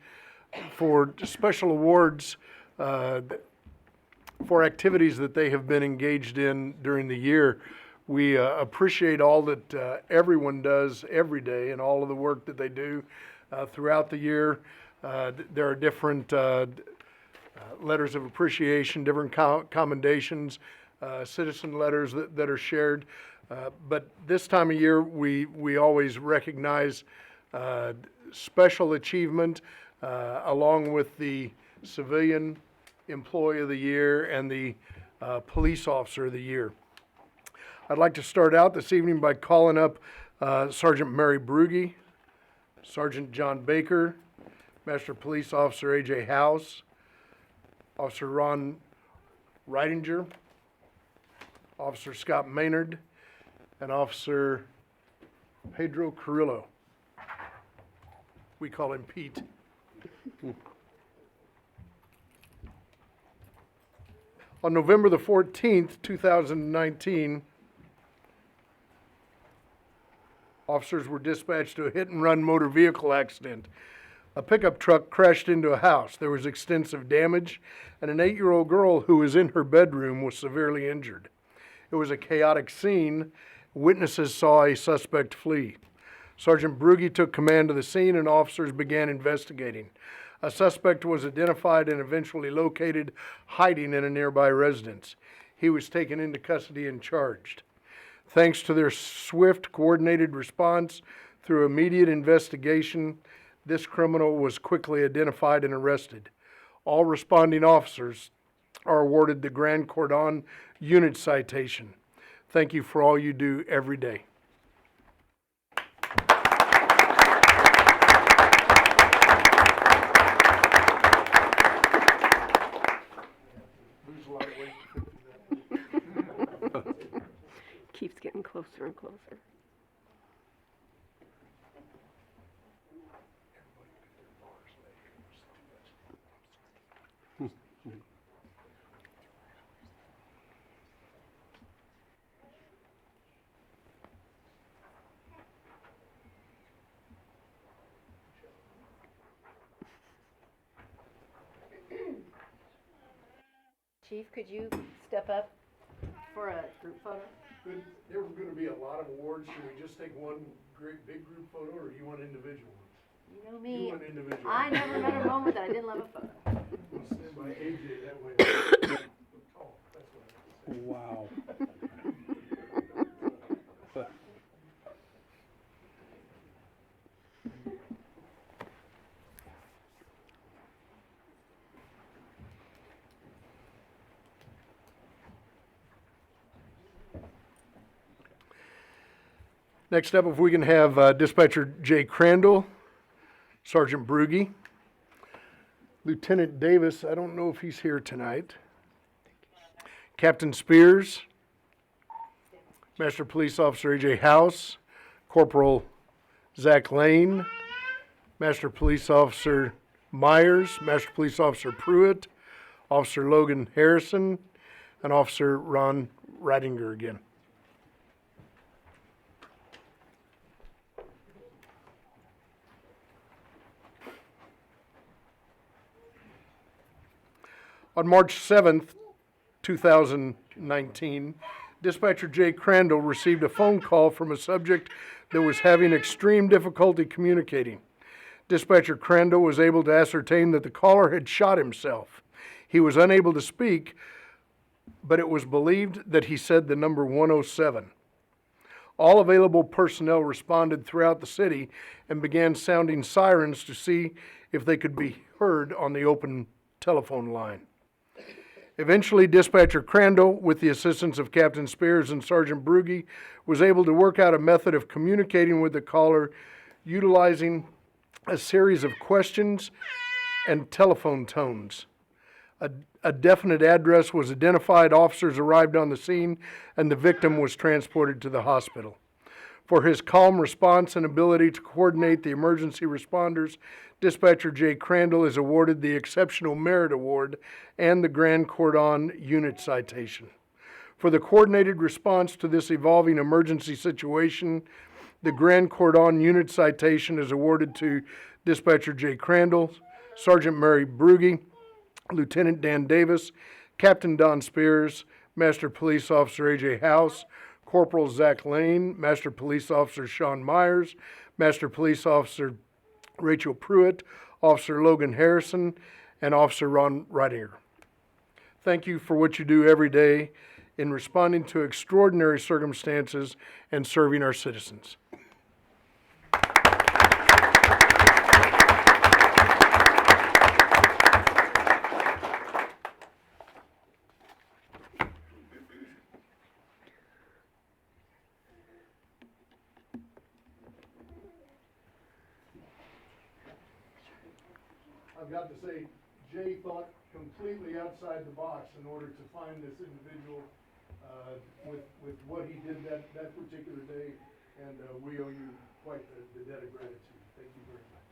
for special awards for activities that they have been engaged in during the year. We appreciate all that everyone does every day and all of the work that they do throughout the year. There are different letters of appreciation, different commendations, citizen letters that are shared. But this time of year, we always recognize special achievement along with the Civilian Employee of the Year and the Police Officer of the Year. I'd like to start out this evening by calling up Sergeant Mary Brugge, Sergeant John Baker, Master Police Officer A.J. House, Officer Ron Reidinger, Officer Scott Maynard, and Officer Pedro Carrillo. We call him Pete. On November the 14th, 2019, officers were dispatched to a hit-and-run motor vehicle accident. A pickup truck crashed into a house. There was extensive damage, and an 8-year-old girl who was in her bedroom was severely injured. It was a chaotic scene. Witnesses saw a suspect flee. Sergeant Brugge took command of the scene and officers began investigating. A suspect was identified and eventually located hiding in a nearby residence. He was taken into custody and charged. Thanks to their swift, coordinated response through immediate investigation, this criminal was quickly identified and arrested. All responding officers are awarded the Grand Cordon Unit Citation. Thank you for all you do every day. Keeps getting closer and closer. Chief, could you step up for a group photo? There were going to be a lot of awards. Should we just take one great big group photo, or do you want individual ones? You know You me, want individual. I never met a moment that I didn't love a photo. We'll stand by AJ that way. Oh, that's what I Wow. Next up, if we can have Dispatcher Jay Crandall, Sergeant Brugge, Lieutenant Davis, I don't know if he's here tonight, Captain Spears, Master Police Officer A.J. House, Corporal Zach Lane, Master Police Officer Myers, Master Police Officer Pruitt, Officer Logan Harrison, and Officer Ron Reidinger again. On March 7th, 2019, Dispatcher Jay Crandall received a phone call from a subject that was having extreme difficulty communicating. Dispatcher Crandall was able to ascertain that the caller had shot himself. He was unable to speak, but it was believed that he said the number 107. All available personnel responded throughout the city and began sounding sirens to see if they could be heard on the open telephone line. Eventually, dispatcher Crandall, with the assistance of Captain Spears and Sergeant Brugge, was able to work out a method of communicating with the caller utilizing a series of questions and telephone tones. A definite address was identified, officers arrived on the scene, and the victim was transported to the hospital. For his calm response and ability to coordinate the emergency responders, Dispatcher Jay Crandall is awarded the Exceptional Merit Award and the Grand Cordon Unit Citation. For the coordinated response to this evolving emergency situation, the Grand Cordon Unit Citation is awarded to Dispatcher Jay Crandall, Sergeant Mary Brugge, Lieutenant Dan Davis, Captain Don Spears, Master Police Officer A.J. House, Corporal Zach Lane, Master Police Officer Sean Myers, Master Police Officer Rachel Pruitt, Officer Logan Harrison, and Officer Ron Ridinger. Thank you for what you do every day in responding to extraordinary circumstances and serving our citizens. I've got to say, Jay thought completely outside the box in order to find this individual with what he did that particular day, and we owe you quite the debt of gratitude. Thank you very much.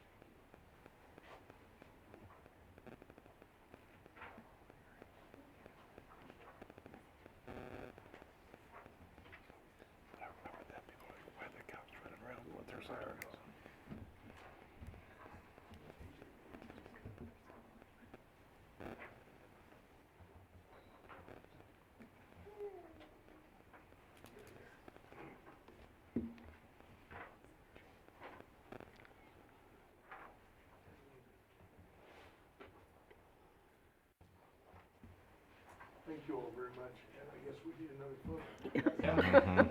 Thank you all very much, and I guess we need another photo.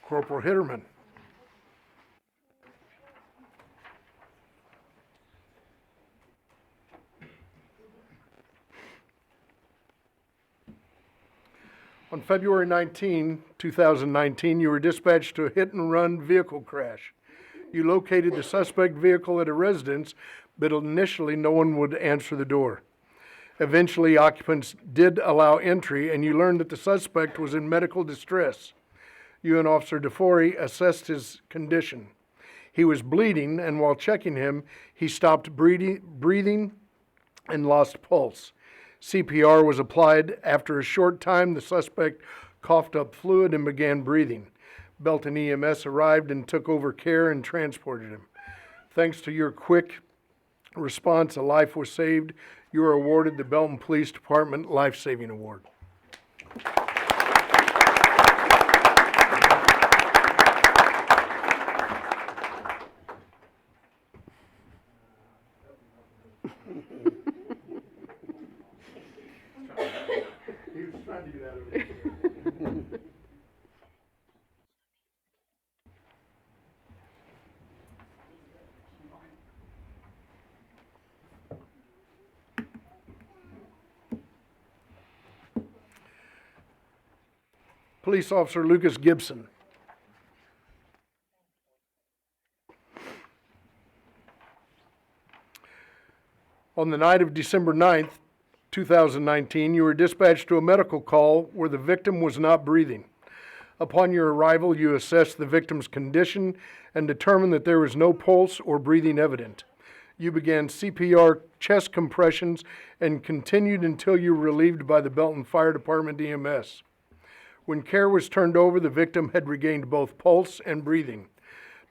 Corporal Hitterman. On February 19, 2019, you were dispatched to a hit-and-run vehicle crash. You located the suspect vehicle at a residence, but initially no one would answer the door. Eventually, occupants did allow entry, and you learned that the suspect was in medical distress. You and Officer DeFori assessed his condition. He was bleeding, and while checking him, he stopped breathing and lost pulse. CPR was applied. After a short time, the suspect coughed up fluid and began breathing. Belton EMS arrived and took over care and transported him. Thanks to your quick response, a life was saved. You are awarded the Belton Police Department Life Saving Award. He was trying to get out of it. Police Officer Lucas Gibson. On the night of December 9th, 2019, you were dispatched to a medical call where the victim was not breathing. Upon your arrival, you assessed the victim's condition and determined that there was no pulse or breathing evident. You began CPR chest compressions and continued until you were relieved by the Belton Fire Department EMS. When care was turned over, the victim had regained both pulse and breathing.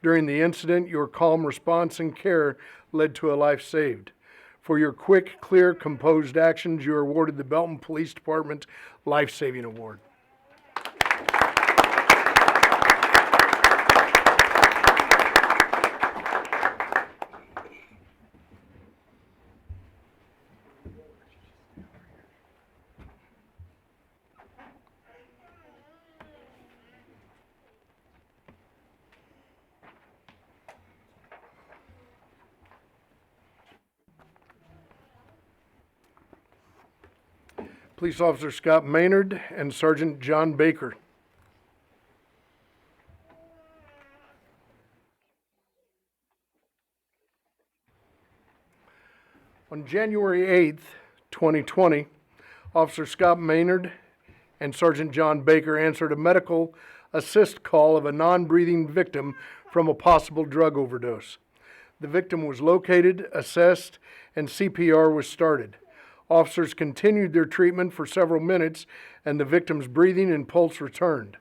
During the incident, your calm response and care led to a life saved. For your quick, clear, composed actions, you are awarded the Belton Police Department Life Saving Award. Police Officer Scott Maynard, and Sergeant John Baker. On January 8th, 2020, Officer Scott Maynard and Sergeant John Baker answered a medical assist call of a non-breathing victim from a possible drug overdose. The victim was located, assessed, and CPR was started. Officers continued their treatment for several minutes, and the victim's breathing and pulse returned.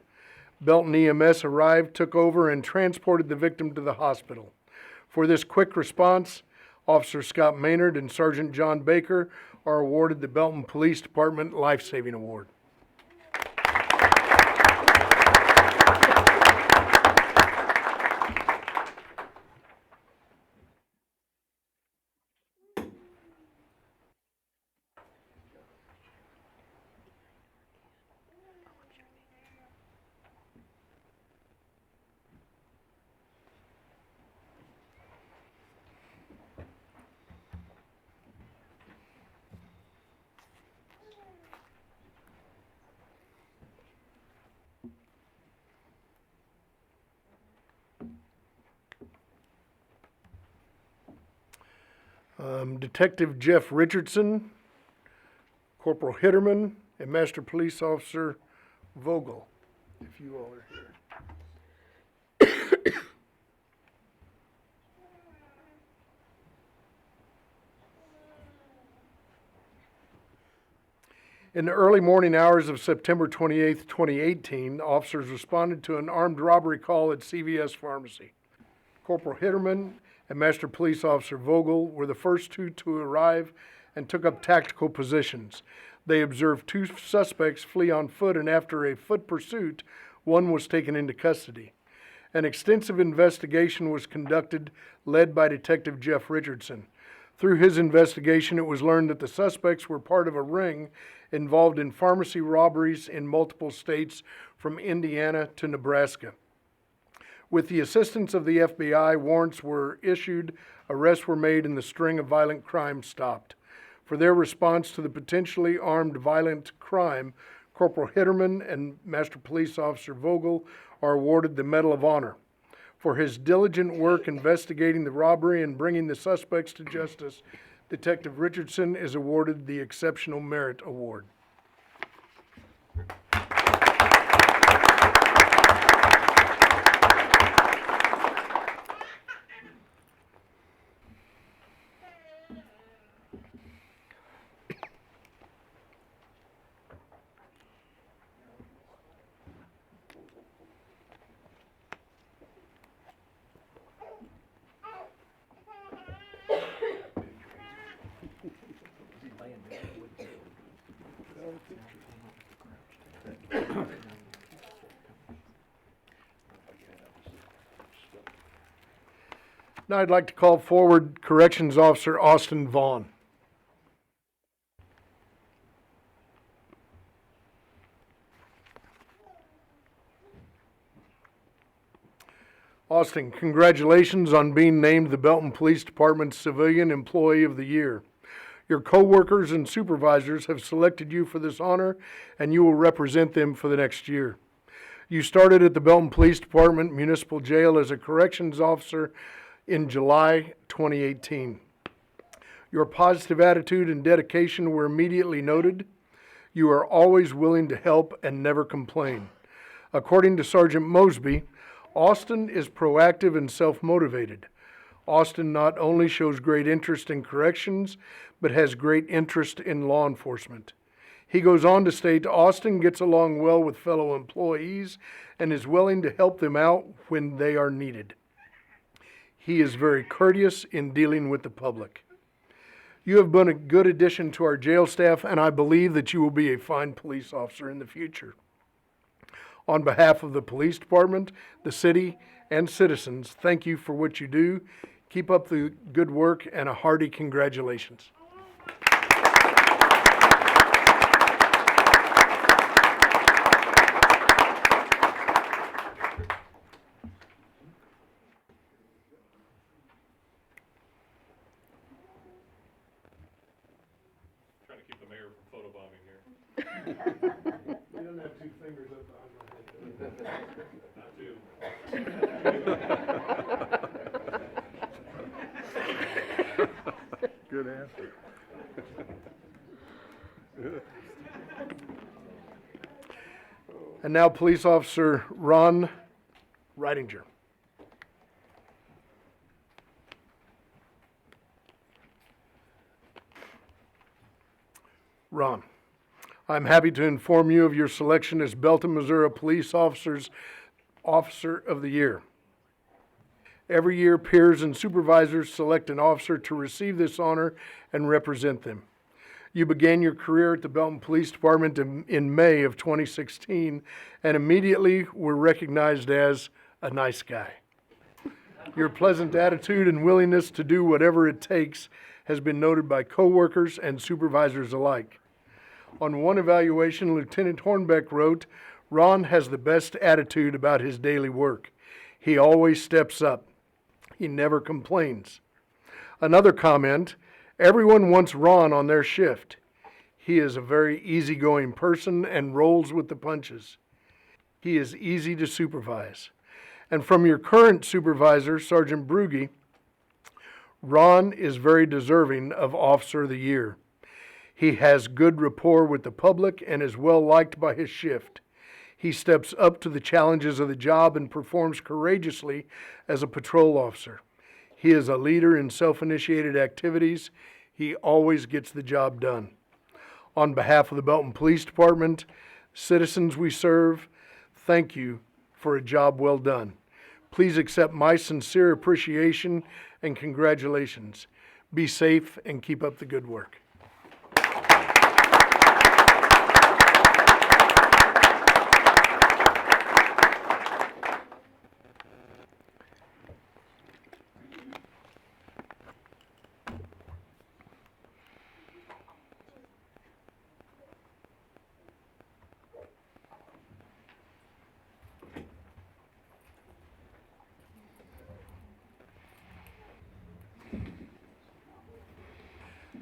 Belton EMS arrived, took over, and transported the victim to the hospital. For this quick response, Officer Scott Maynard and Sergeant John Baker are awarded the Belton Police Department Life Saving Award. Detective Jeff Richardson, Corporal Hitterman, and Master Police Officer Vogel, if you all are here. In the early morning hours of September 28th, 2018, officers responded to an armed robbery call at CVS Pharmacy. Corporal Hitterman and Master Police Officer Vogel were the first two to arrive and took up tactical positions. They observed two suspects flee on foot, and after a foot pursuit, one was taken into custody. An extensive investigation was conducted, led by Detective Jeff Richardson. Through his investigation, it was learned that the suspects were part of a ring involved in pharmacy robberies in multiple states from Indiana to Nebraska. With the assistance of the FBI, warrants were issued, arrests were made, and the string of violent crime stopped. For their response to the potentially armed violent crime, Corporal Hitterman and Master Police Officer Vogel are awarded the Medal of Honor. For his diligent work investigating the robbery and bringing the suspects to justice, Detective Richardson is awarded the Exceptional Merit Award. Now I'd like to call forward Corrections Officer Austin Vaughn. Austin, congratulations on being named the Belton Police Department's Civilian Employee of the Year. Your coworkers and supervisors have selected you for this honor, and you will represent them for the next year. You started at the Belton Police Department Municipal Jail as a corrections officer in July 2018. Your positive attitude and dedication were immediately noted. You are always willing to help and never complain. According to Sergeant Mosby, Austin is proactive and self-motivated. Austin not only shows great interest in corrections, but has great interest in law enforcement. He goes on to state Austin gets along well with fellow employees and is willing to help them out when they are needed. He is very courteous in dealing with the public. You have been a good addition to our jail staff, and I believe that you will be a fine police officer in the future. On behalf of the police department, the city, and citizens, thank you for what you do. Keep up the good work, and a hearty congratulations. Trying to keep the mayor from photobombing here. don't have two fingers up behind Good answer. And now Police Officer Ron Ridinger. Ron, I'm happy to inform you of your selection as Belton, Missouri Police Officer of the Year. Every year, peers and supervisors select an officer to receive this honor and represent them. You began your career at the Belton Police Department in May of 2016 and immediately were recognized as a nice guy. Your pleasant attitude and willingness to do whatever it takes has been noted by coworkers and supervisors alike. On one evaluation, Lieutenant Hornbeck wrote, "Ron has the best attitude about his daily work. He always steps up. He never complains." Another comment, "Everyone wants Ron on their shift. He is a very easygoing person and rolls with the punches. He is easy to supervise." And from your current supervisor, Sergeant Brugge, "Ron is very deserving of Officer of the Year. He has good rapport with the public and is well liked by his shift. He steps up to the challenges of the job and performs courageously as a patrol officer. He is a leader in self-initiated activities. He always gets the job done. On behalf of the Belton Police Department, citizens we serve, thank you for a job well done. Please accept my sincere appreciation and congratulations. Be safe and keep up the good work."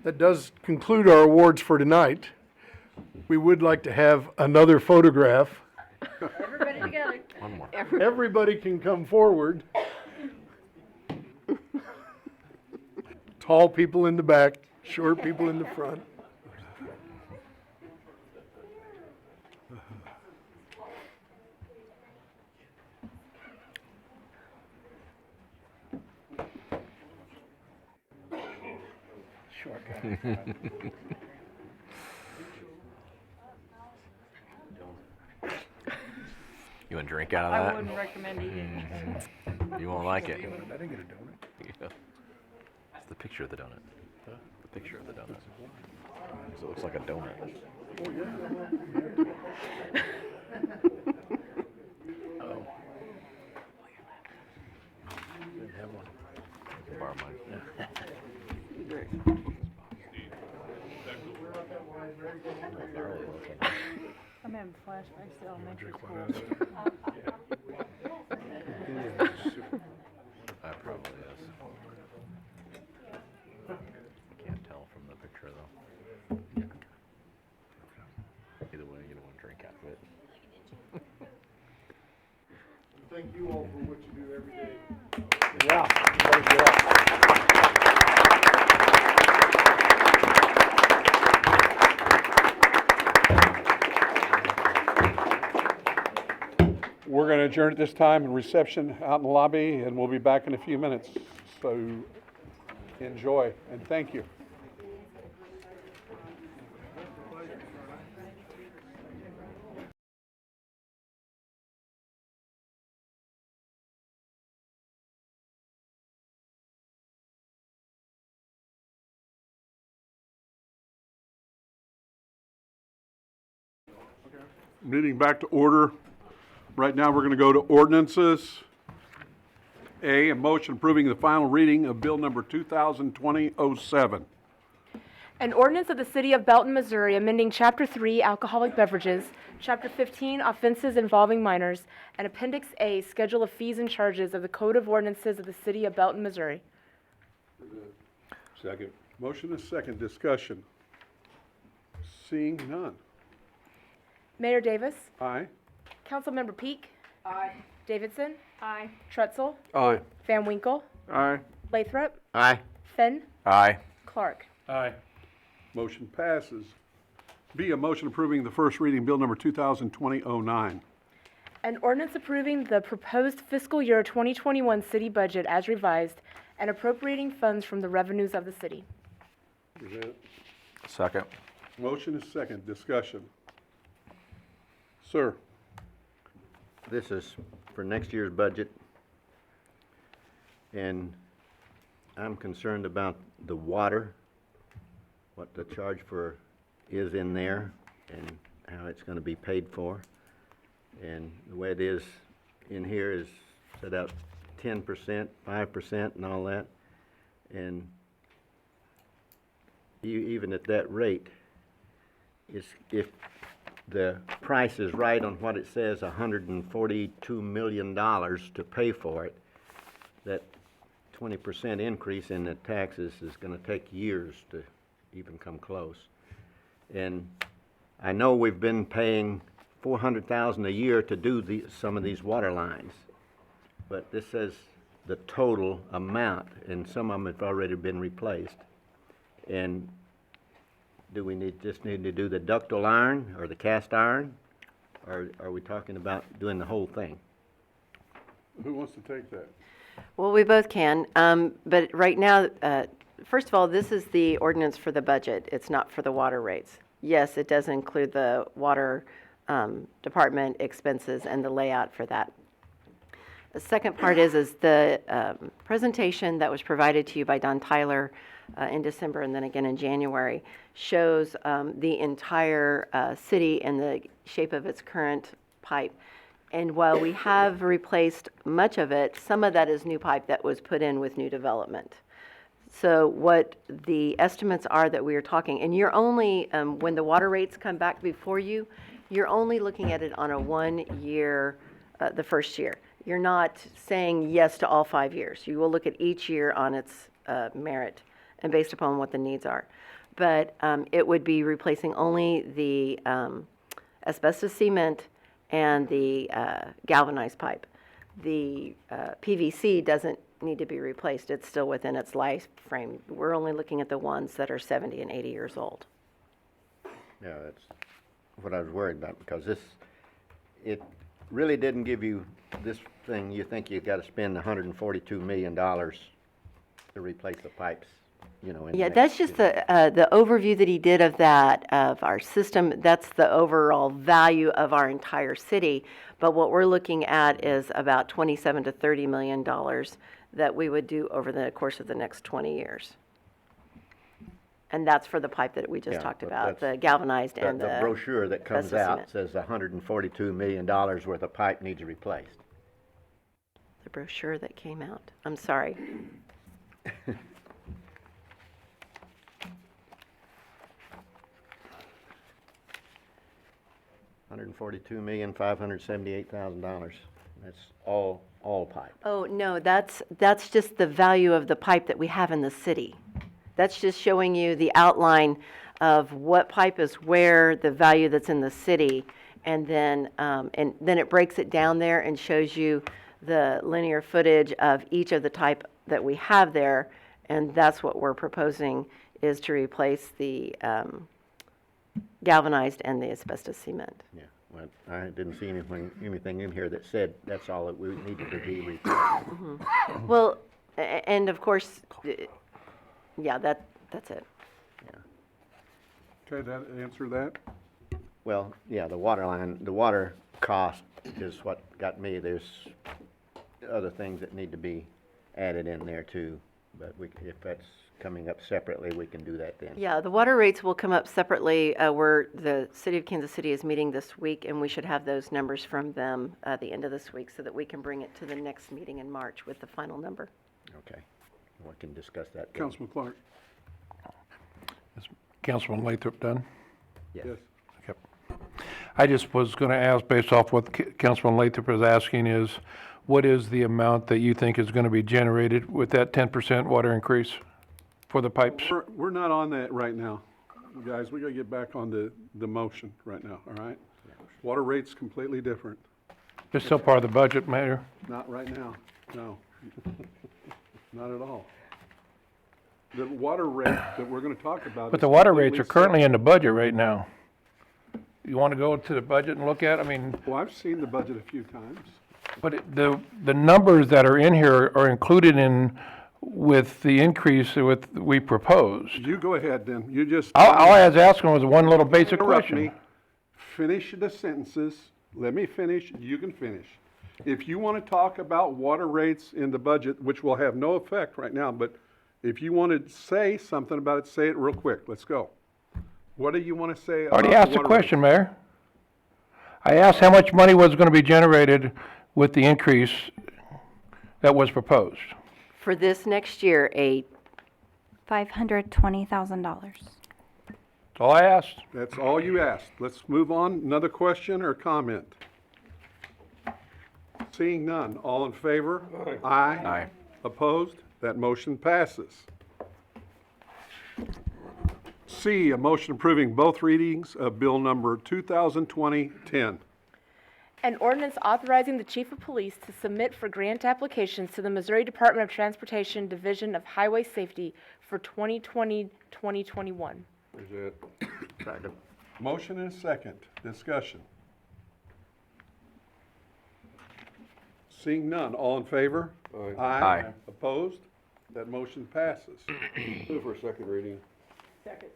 That does conclude our awards for tonight. We would like to have another photograph. Everybody together. Everybody can come forward. Tall people in the back, short people in the front. Short guy. You want a drink out of I that? wouldn't recommend eating. You won't like it. I didn't get a donut. Yeah. It's the picture of the donut. The picture of the donut. So it looks like a donut. Oh. Didn't have one. You can borrow mine. I'm having flashbacks to elementary school. That probably is. Can't tell from the picture though. Either way, you don't want to drink out of it. Thank you all for what you do every day. Yeah. Thank you. We're going to adjourn at this time in reception out in the lobby, and we'll be back in a few minutes. So enjoy, and thank you. Meeting back to order. Right now, we're going to go to ordinances. A motion approving the final reading of Bill number 2020-07. An ordinance of the City of Belton, Missouri, amending Chapter 3, Alcoholic Beverages, Chapter 15, Offenses Involving Minors, and Appendix A, Schedule of Fees and Charges of the Code of Ordinances of the City of Belton, Missouri. Second. Motion is second. Discussion. Seeing none. Mayor Davis. Aye. Councilmember Peak. Aye. Davidson. Aye. Trutzel. Aye. Van Winkle. Aye. Lathrop. Aye. Finn. Aye. Clark. Aye. Motion passes. B, a motion approving the first reading bill number 2020-09. An ordinance approving the proposed fiscal year 2021 city budget as revised and appropriating funds from the revenues of the city. Present. Second. Motion is second. Discussion. Sir. This is for next year's budget. And I'm concerned about the water, what the charge for is in there and how it's gonna be paid for. And the way it is in here is set out 10%, 5% and all that. And even at that rate, if the price is right on what it says, $142 million to pay for it, that 20% increase in the taxes is gonna take years to even come close. And I know we've been paying $400,000 a year to do some of these water lines, but this says the total amount, and some of them have already been replaced. And do we just need to do the ductile iron or the cast iron, or are we talking about doing the whole thing? Who wants to take that? Well, we both can, but right now, first of all, this is the ordinance for the budget. It's not for the water rates. Yes, it does include the water department expenses and the layout for that. The second part is the presentation that was provided to you by Don Tyler in December and then again in January shows the entire city and the shape of its current pipe. And while we have replaced much of it, some of that is new pipe that was put in with new development. So what the estimates are that we are talking, and you're only, when the water rates come back before you, you're only looking at it on a 1 year, the first year. You're not saying yes to all 5 years. You will look at each year on its merit and based upon what the needs are. But it would be replacing only the asbestos cement and the galvanized pipe. The PVC doesn't need to be replaced. It's still within its life frame. We're only looking at the ones that are 70 and 80 years old. Yeah, that's what I was worried about, because it really didn't give you this thing. You think you got to spend $142 million to replace the pipes, you know. Yeah, that's just the overview that he did of that, of our system. That's the overall value of our entire city. But what we're looking at is about $27 to $30 million that we would do over the course of the next 20 years. And that's for the pipe that we just talked about, the galvanized and the brochure that comes asbestos out says $142 million worth of pipe needs replaced. The brochure that came out. I'm sorry. $142,578,000. That's all pipe. Oh, no, that's just the value of the pipe that we have in the city. That's just showing you the outline of what pipe is where, the value that's in the city, and then it breaks it down there and shows you the linear footage of each of the type that we have there, and that's what we're proposing, is to replace the galvanized and the asbestos cement. Yeah, well, I didn't see anything in here that said that's all that we needed to be replaced. Well, and of course, yeah, that's it. Okay, that answer that? Well, yeah, the water cost is what got me. There's other things that need to be added in there too, but if that's coming up separately, we can do that then. Yeah, the water rates will come up separately. The City of Kansas City is meeting this week, and we should have those numbers from them at the end of this week so that we can bring it to the next meeting in March with the final number. Okay, we can discuss that then. Councilman Clark? Is Councilman Lathrop done? Yes. Okay. I just was going to ask, based off what Councilman Lathrop is asking, is what is the amount that you think is going to be generated with that 10% water increase for the pipes? We're not on that right now. Guys, we got to get back on the motion right now, all right? Water rate's completely different. It's still part of the budget, Mayor. Not right now, no. Not at all. The water rate that we're gonna talk about. But is the water rates are completely currently in the budget right now. You want to go to the budget and look at, it? I mean, separate. Well, I've seen the budget a few times. but the numbers that are in here are included in with the increase we proposed. You go ahead then, you just. All I was asking was one little basic Interrupt question. me. Finish the sentences, let me finish, you can finish. If you wanna talk about water rates in the budget, which will have no effect right now, but if you wanna say something about it, say it real quick, let's go. What do you wanna say about Already the asked the water question, Mayor. I asked how much money was going to be generated with the increase that was proposed. For this next year, $520,000. That's all I asked. That's all you asked. Let's move on. Another question or comment? Seeing none. All in favor? Aye. Aye. Opposed? That motion passes. C, a motion approving both readings of bill number 2020-10. An ordinance authorizing the chief of police to submit for grant applications to the Missouri Department of Transportation Division of Highway Safety for 2020-2021. Is it? Second. Motion and a second. Discussion. Seeing none. All in favor? Aye. Aye. Opposed? That motion passes. Move for second reading. Second.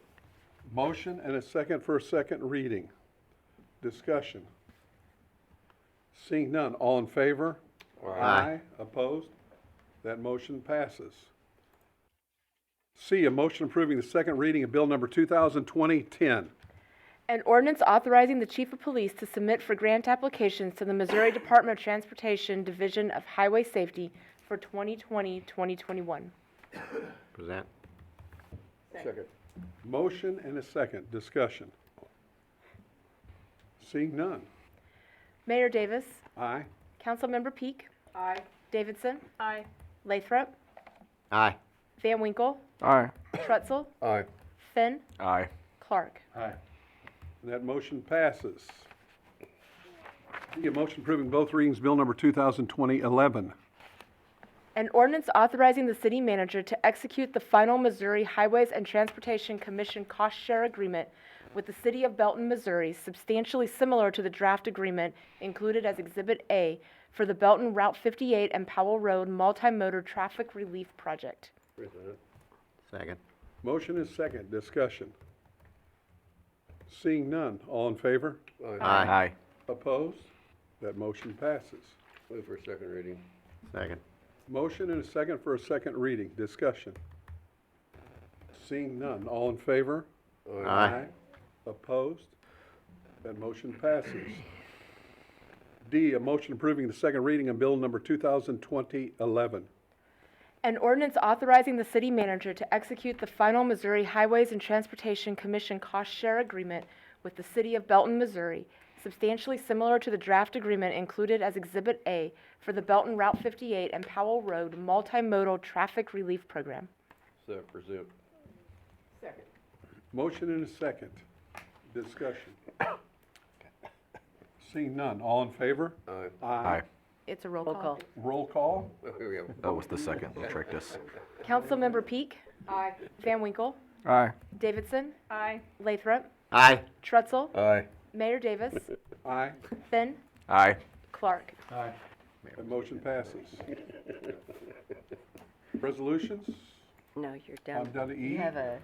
Motion and a second for a second reading. Discussion. Seeing none. All in favor? Aye. Opposed? That motion passes. C, a motion approving the second reading of bill number 2020-10. An ordinance authorizing the chief of police to submit for grant applications to the Missouri Department of Transportation Division of Highway Safety for 2020-2021. Present. Second. Motion and a second. Discussion. Seeing none. Mayor Davis, Aye. Councilmember Peak, Aye. Davidson. Aye. Lathrop, Aye. Van Winkle, Aye. Trutzel, Aye. Finn, Aye. Clark. Aye. That motion passes. D, a motion approving both readings, bill number 2020-11. An ordinance authorizing the city manager to execute the final Missouri Highways and Transportation Commission cost share agreement with the city of Belton, Missouri, substantially similar to the draft agreement included as Exhibit A for the Belton Route 58 and Powell Road multimodal traffic relief project. Second. Motion is second. Discussion. Seeing none. All in favor? Aye. Opposed? That motion passes. Move for second reading. Second. Motion and a second for a second reading. Discussion. Seeing none. All in favor? Aye. Opposed? That motion passes. D, a motion approving the second reading of bill number 2020-11. An ordinance authorizing the city manager to execute the final Missouri Highways and Transportation Commission cost share agreement with the city of Belton, Missouri, substantially similar to the draft agreement included as Exhibit A for the Belton Route 58 and Powell Road multimodal traffic relief program. Present. Second. Motion and a second. Discussion. Seeing none. All in favor? Aye. Aye. It's a roll roll call. call. Roll call. Here we go. That was the second that tricked us. Councilmember Peak, Aye. Van Winkle, Aye. Davidson, Aye. Lathrop, Aye. Trutzel, Aye. Mayor Davis, Aye. Finn, Aye. Clark. That motion passes. Resolutions? No, you're done. I'm done to E. You have a,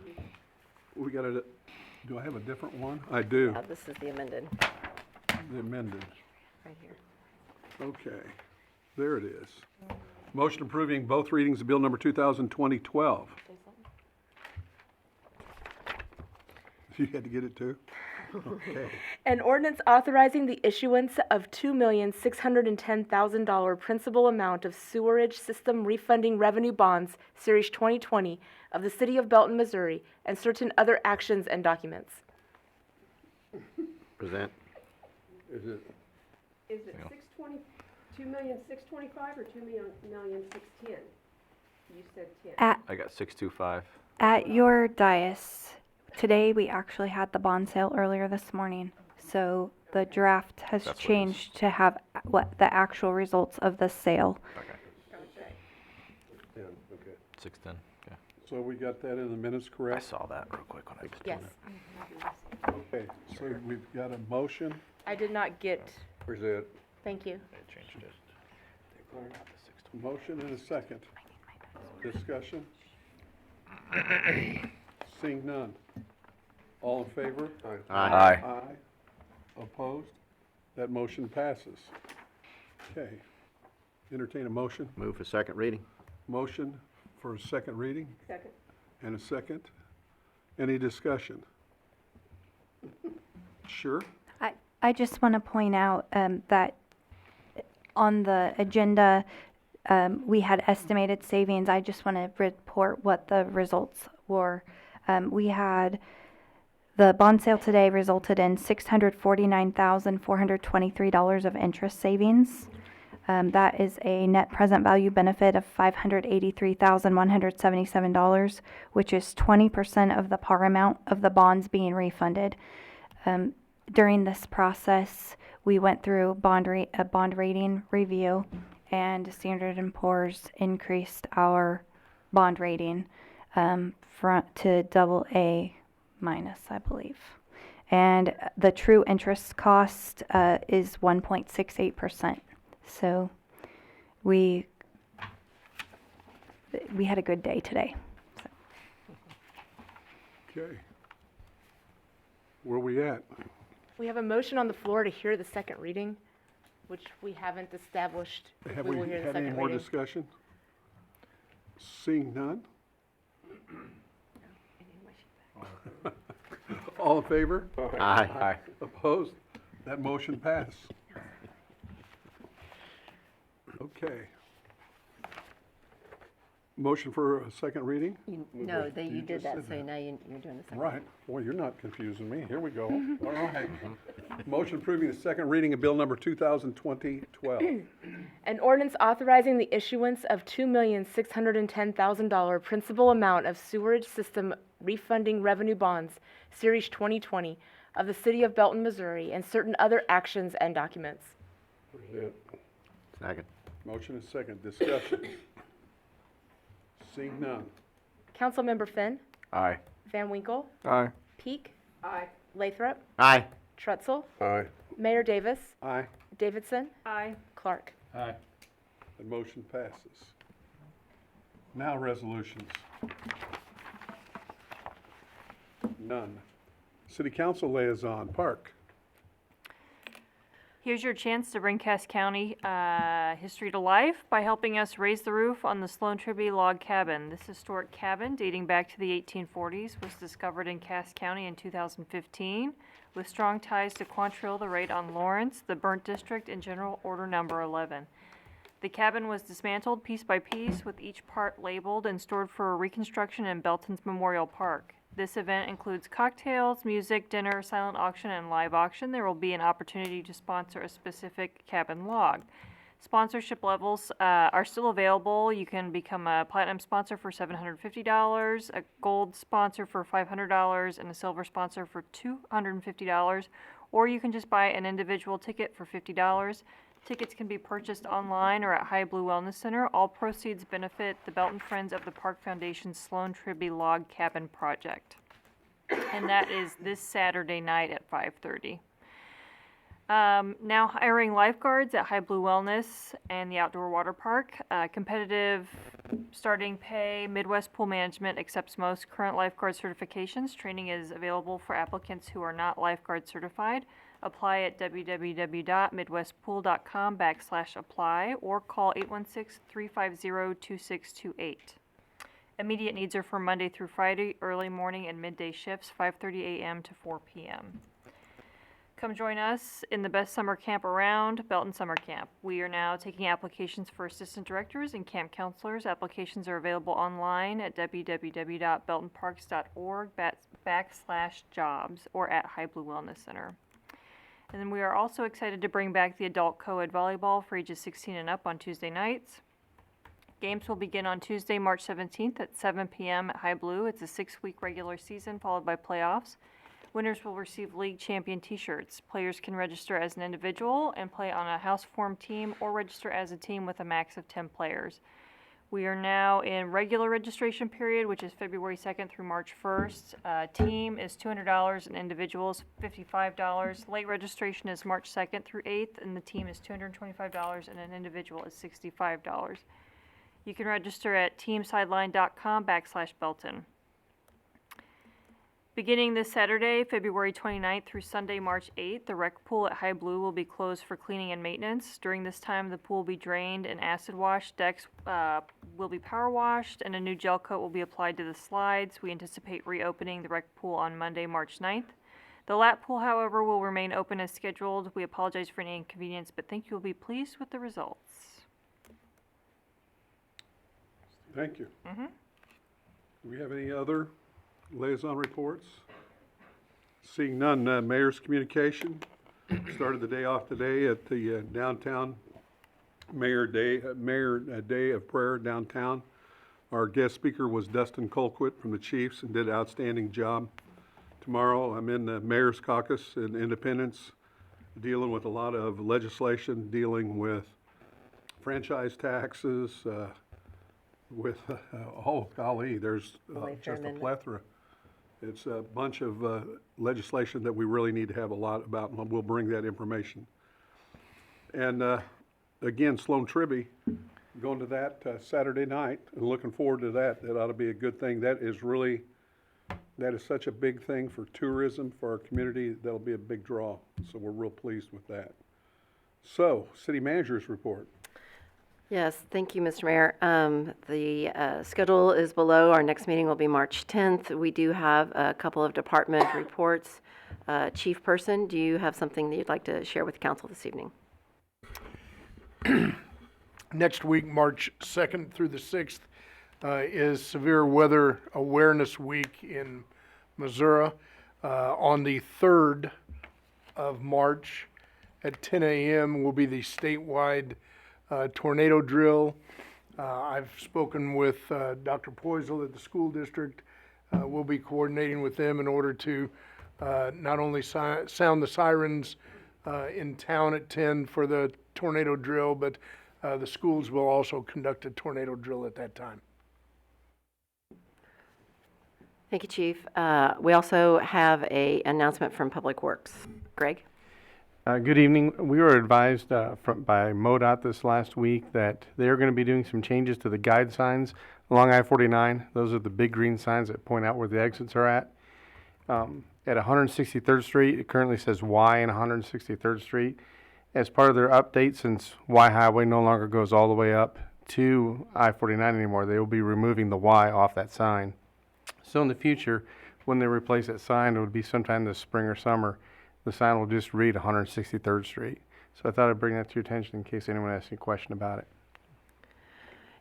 We got a, do I have a different one? I do. this is the amended, The amended. right here. Okay. There it is. Motion approving both readings of bill number 2020-12. You had to get it too? Okay. An ordinance authorizing the issuance of $2,610,000 principal amount of sewerage system refunding revenue bonds, Series 2020, of the city of Belton, Missouri, and certain other actions and documents. Present. Is it, Is it 2,625,000 or 2,610,000? You said 10. I got 625. At your dais, today we actually had the bond sale earlier this morning. So the draft has That's what it is. changed to have what the actual results of the sale. Okay. Yeah, okay. 6:10. Okay. So we got that in the minutes, I correct? saw that real quick when I was Yes. doing it. Okay, so we've got a motion. I did not get, Where's that? thank you. They changed it. They brought out the 6:20. Motion and a second. Discussion? Seeing none. All in favor? Aye. Aye. Opposed? That motion passes. Okay. Entertain a motion. Move for second reading. Motion for a second reading Second. and a second. Any discussion? Sure? I just want to point out that on the agenda, we had estimated savings. I just want to report what the results were. We had the bond sale today resulted in $649,423 of interest savings. That is a net present value benefit of $583,177, which is 20% of the par amount of the bonds being refunded. During this process, we went through a bond rating review, and Standard & Poor's increased our bond rating to AA minus, I believe. And the true interest cost is 1.68%. So we had a good day today. Okay. Where we at? We have a motion on the floor to hear the second reading, which we haven't established if Have we we will hear the had any second more reading. discussion? Seeing none? All in favor? Aye. Opposed? That motion passed. Okay. Motion for a second reading? No, you You did just that, said so that. now you're doing the second. Right. Boy, you're not confusing me. Here we go. All right. Motion approving the second reading of Bill number 2020-12. An ordinance authorizing the issuance of $2,610,000 principal amount of sewerage system refunding revenue bonds, Series 2020, of the City of Belton, Missouri, and certain other actions and documents. Second. Motion is second. Discussion. Seeing none. Councilmember Finn, Aye. Van Winkle, Aye. Peak, Aye. Lathrop, Aye. Trutzel, Aye. Mayor Davis, Aye. Davidson. Aye. Clark. The motion passes. Now resolutions. None. City Council liaison, Park. Here's your chance to bring Cass County history to life by helping us raise the roof on the Sloan Tribby log cabin. This historic cabin, dating back to the 1840s, was discovered in Cass County in 2015, with strong ties to Quantrill, the right on Lawrence, the Burnt District, and General Order Number 11. The cabin was dismantled piece by piece, with each part labeled and stored for reconstruction in Belton's Memorial Park. This event includes cocktails, music, dinner, silent auction, and live auction. There will be an opportunity to sponsor a specific cabin log. Sponsorship levels are still available. You can become a platinum sponsor for $750, a gold sponsor for $500, and a silver sponsor for $250, or you can just buy an individual ticket for $50. Tickets can be purchased online or at High Blue Wellness Center. All proceeds benefit the Belton Friends of the Park Foundation's Sloan Tribby Log Cabin Project. And that is this Saturday night at 5:30. Now hiring lifeguards at High Blue Wellness and the Outdoor Water Park. Competitive starting pay. Midwest Pool Management accepts most current lifeguard certifications. Training is available for applicants who are not lifeguard certified. Apply at www.midwestpool.com/apply or call 816-350-2628. Immediate needs are for Monday through Friday, early morning and midday shifts, 5:30 a.m. to 4 p.m. Come join us in the best summer camp around, Belton Summer Camp. We are now taking applications for assistant directors and camp counselors. Applications are available online at www.beltonparks.org/jobs or at High Blue Wellness Center. And then we are also excited to bring back the adult co-ed volleyball for ages 16 and up on Tuesday nights. Games will begin on Tuesday, March 17th at 7 p.m. at High Blue. It's a 6-week regular season followed by playoffs. Winners will receive league champion t-shirts. Players can register as an individual and play on a house form team or register as a team with a max of 10 players. We are now in regular registration period, which is February 2nd through March 1st. Team is $200 and individuals $55. Late registration is March 2nd through 8th, and the team is $225 and an individual is $65. You can register at teamsideline.com/Belton. Beginning this Saturday, February 29th through Sunday, March 8th, the rec pool at High Blue will be closed for cleaning and maintenance. During this time, the pool will be drained and acid washed. Decks will be power washed, and a new gel coat will be applied to the slides. We anticipate reopening the rec pool on Monday, March 9th. The lap pool, however, will remain open as scheduled. We apologize for any inconvenience, but think you'll be pleased with the results. Thank you. Do we have any other liaison reports? Seeing none, mayor's communication. Started the day off today at the downtown Mayor Day of Prayer downtown. Our guest speaker was Dustin Colquitt from the Chiefs and did an outstanding job. Tomorrow, I'm in the Mayor's Caucus in Independence, dealing with a lot of legislation, dealing with franchise taxes, with, oh golly, there's just a plethora. It's a bunch of legislation that we really need to have a lot about, and we'll bring that information. And again, Sloan Tribby, going to that Saturday night, and looking forward to that. That ought to be a good thing. That is such a big thing for tourism, for our community. That'll be a big draw, so we're real pleased with that. So, city manager's report. Yes, thank you, Mr. Mayor. The schedule is below. Our next meeting will be March 10th. We do have a couple of department reports. Chief Person, do you have something that you'd like to share with council this evening? Next week, March 2nd through the 6th, is Severe Weather Awareness Week in Missouri. On the 3rd of March at 10 a.m. will be the statewide tornado drill. I've spoken with Dr. Poisel at the school district. We'll be coordinating with them in order to not only sound the sirens in town at 10 for the tornado drill, but the schools will also conduct a tornado drill at that time. Thank you, Chief. We also have an announcement from Public Works. Greg? Good evening. We were advised by MoDOT this last week that they're going to be doing some changes to the guide signs along I-49. Those are the big green signs that point out where the exits are at. At 163rd Street, it currently says Y in 163rd Street. As part of their update, since Y Highway no longer goes all the way up to I-49 anymore, they will be removing the Y off that sign. So in the future, when they replace that sign, it would be sometime this spring or summer, the sign will just read 163rd Street. So I thought I'd bring that to your attention in case anyone has any question about it.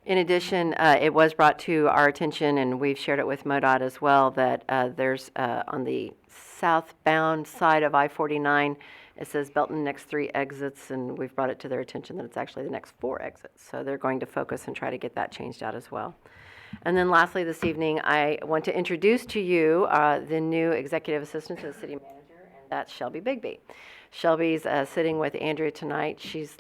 In addition, it was brought to our attention, and we've shared it with MoDOT as well, that there's on the southbound side of I-49, it says Belton next 3 exits, and we've brought it to their attention that it's actually the next 4 exits. So they're going to focus and try to get that changed out as well. And then lastly this evening, I want to introduce to you the new executive assistant to the city manager, and that's Shelby Bigby. Shelby's sitting with Andrea tonight. She's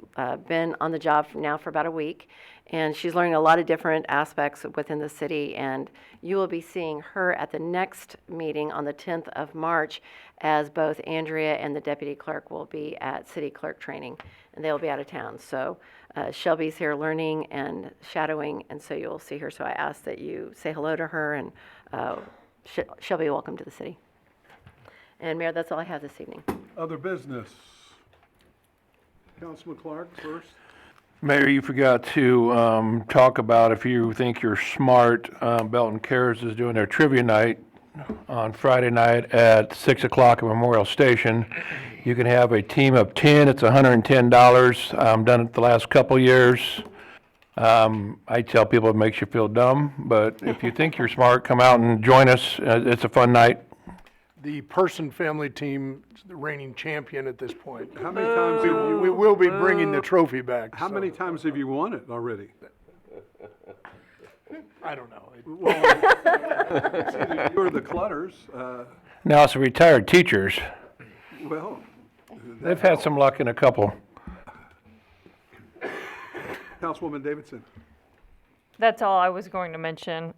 been on the job now for about a week, and she's learning a lot of different aspects within the city, and you will be seeing her at the next meeting on the 10th of March, as both Andrea and the deputy clerk will be at city clerk training, and they'll be out of town. So Shelby's here learning and shadowing, and so you'll see her. So I ask that you say hello to her, and Shelby, welcome to the city. And Mayor, that's all I have this evening. Other business. Councilman Clark first. Mayor, you forgot to talk about, if you think you're smart, Belton Cares is doing their trivia night on Friday night at 6 o'clock at Memorial Station. You can have a team of 10. It's $110. I've done it the last couple years. I tell people it makes you feel dumb, but if you think you're smart, come out and join us. It's a fun night. The Person family team is the reigning champion at this point. How many times have you, We will be bringing the trophy back. how many times have you won it already? I don't know. Well, you or the Clutters. Now, it's the retired teachers. Well, They've had some luck in a couple. Councilwoman Davidson. That's all I was going to mention.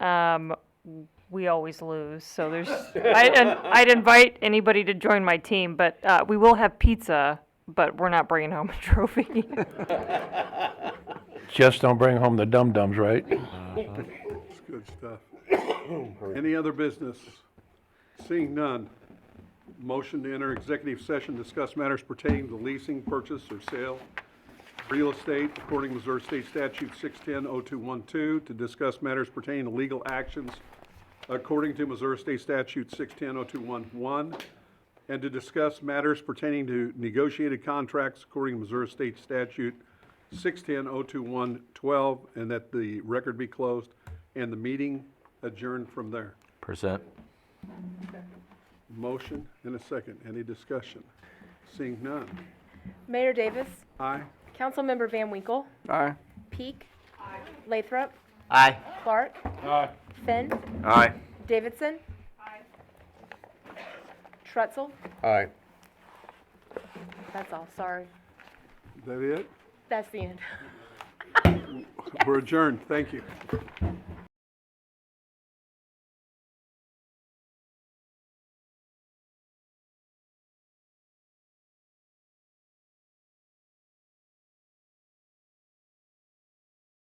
We always lose, so there's, I'd invite anybody to join my team, but, we will have pizza, but we're not bringing home a trophy. Just don't bring home the dum-dums, right? It's good stuff. Any other business? Seeing none. Motion to enter executive session, discuss matters pertaining to leasing, purchase, or sale, real estate, according to Missouri State Statute 610-0212, to discuss matters pertaining to legal actions, according to Missouri State Statute 610-0211, and to discuss matters pertaining to negotiated contracts, according to Missouri State Statute 610-0212, and that the record be closed and the meeting adjourned from there. Present. Motion and a second. Any discussion? Seeing none. Mayor Davis, Aye. Councilmember Van Winkle, Aye. Peak, Lathrop, Aye. Clark, Aye. Finn, Aye. Davidson, Trutzel. Aye. That's all, sorry. Is that it? That's the end. We're adjourned. Thank you.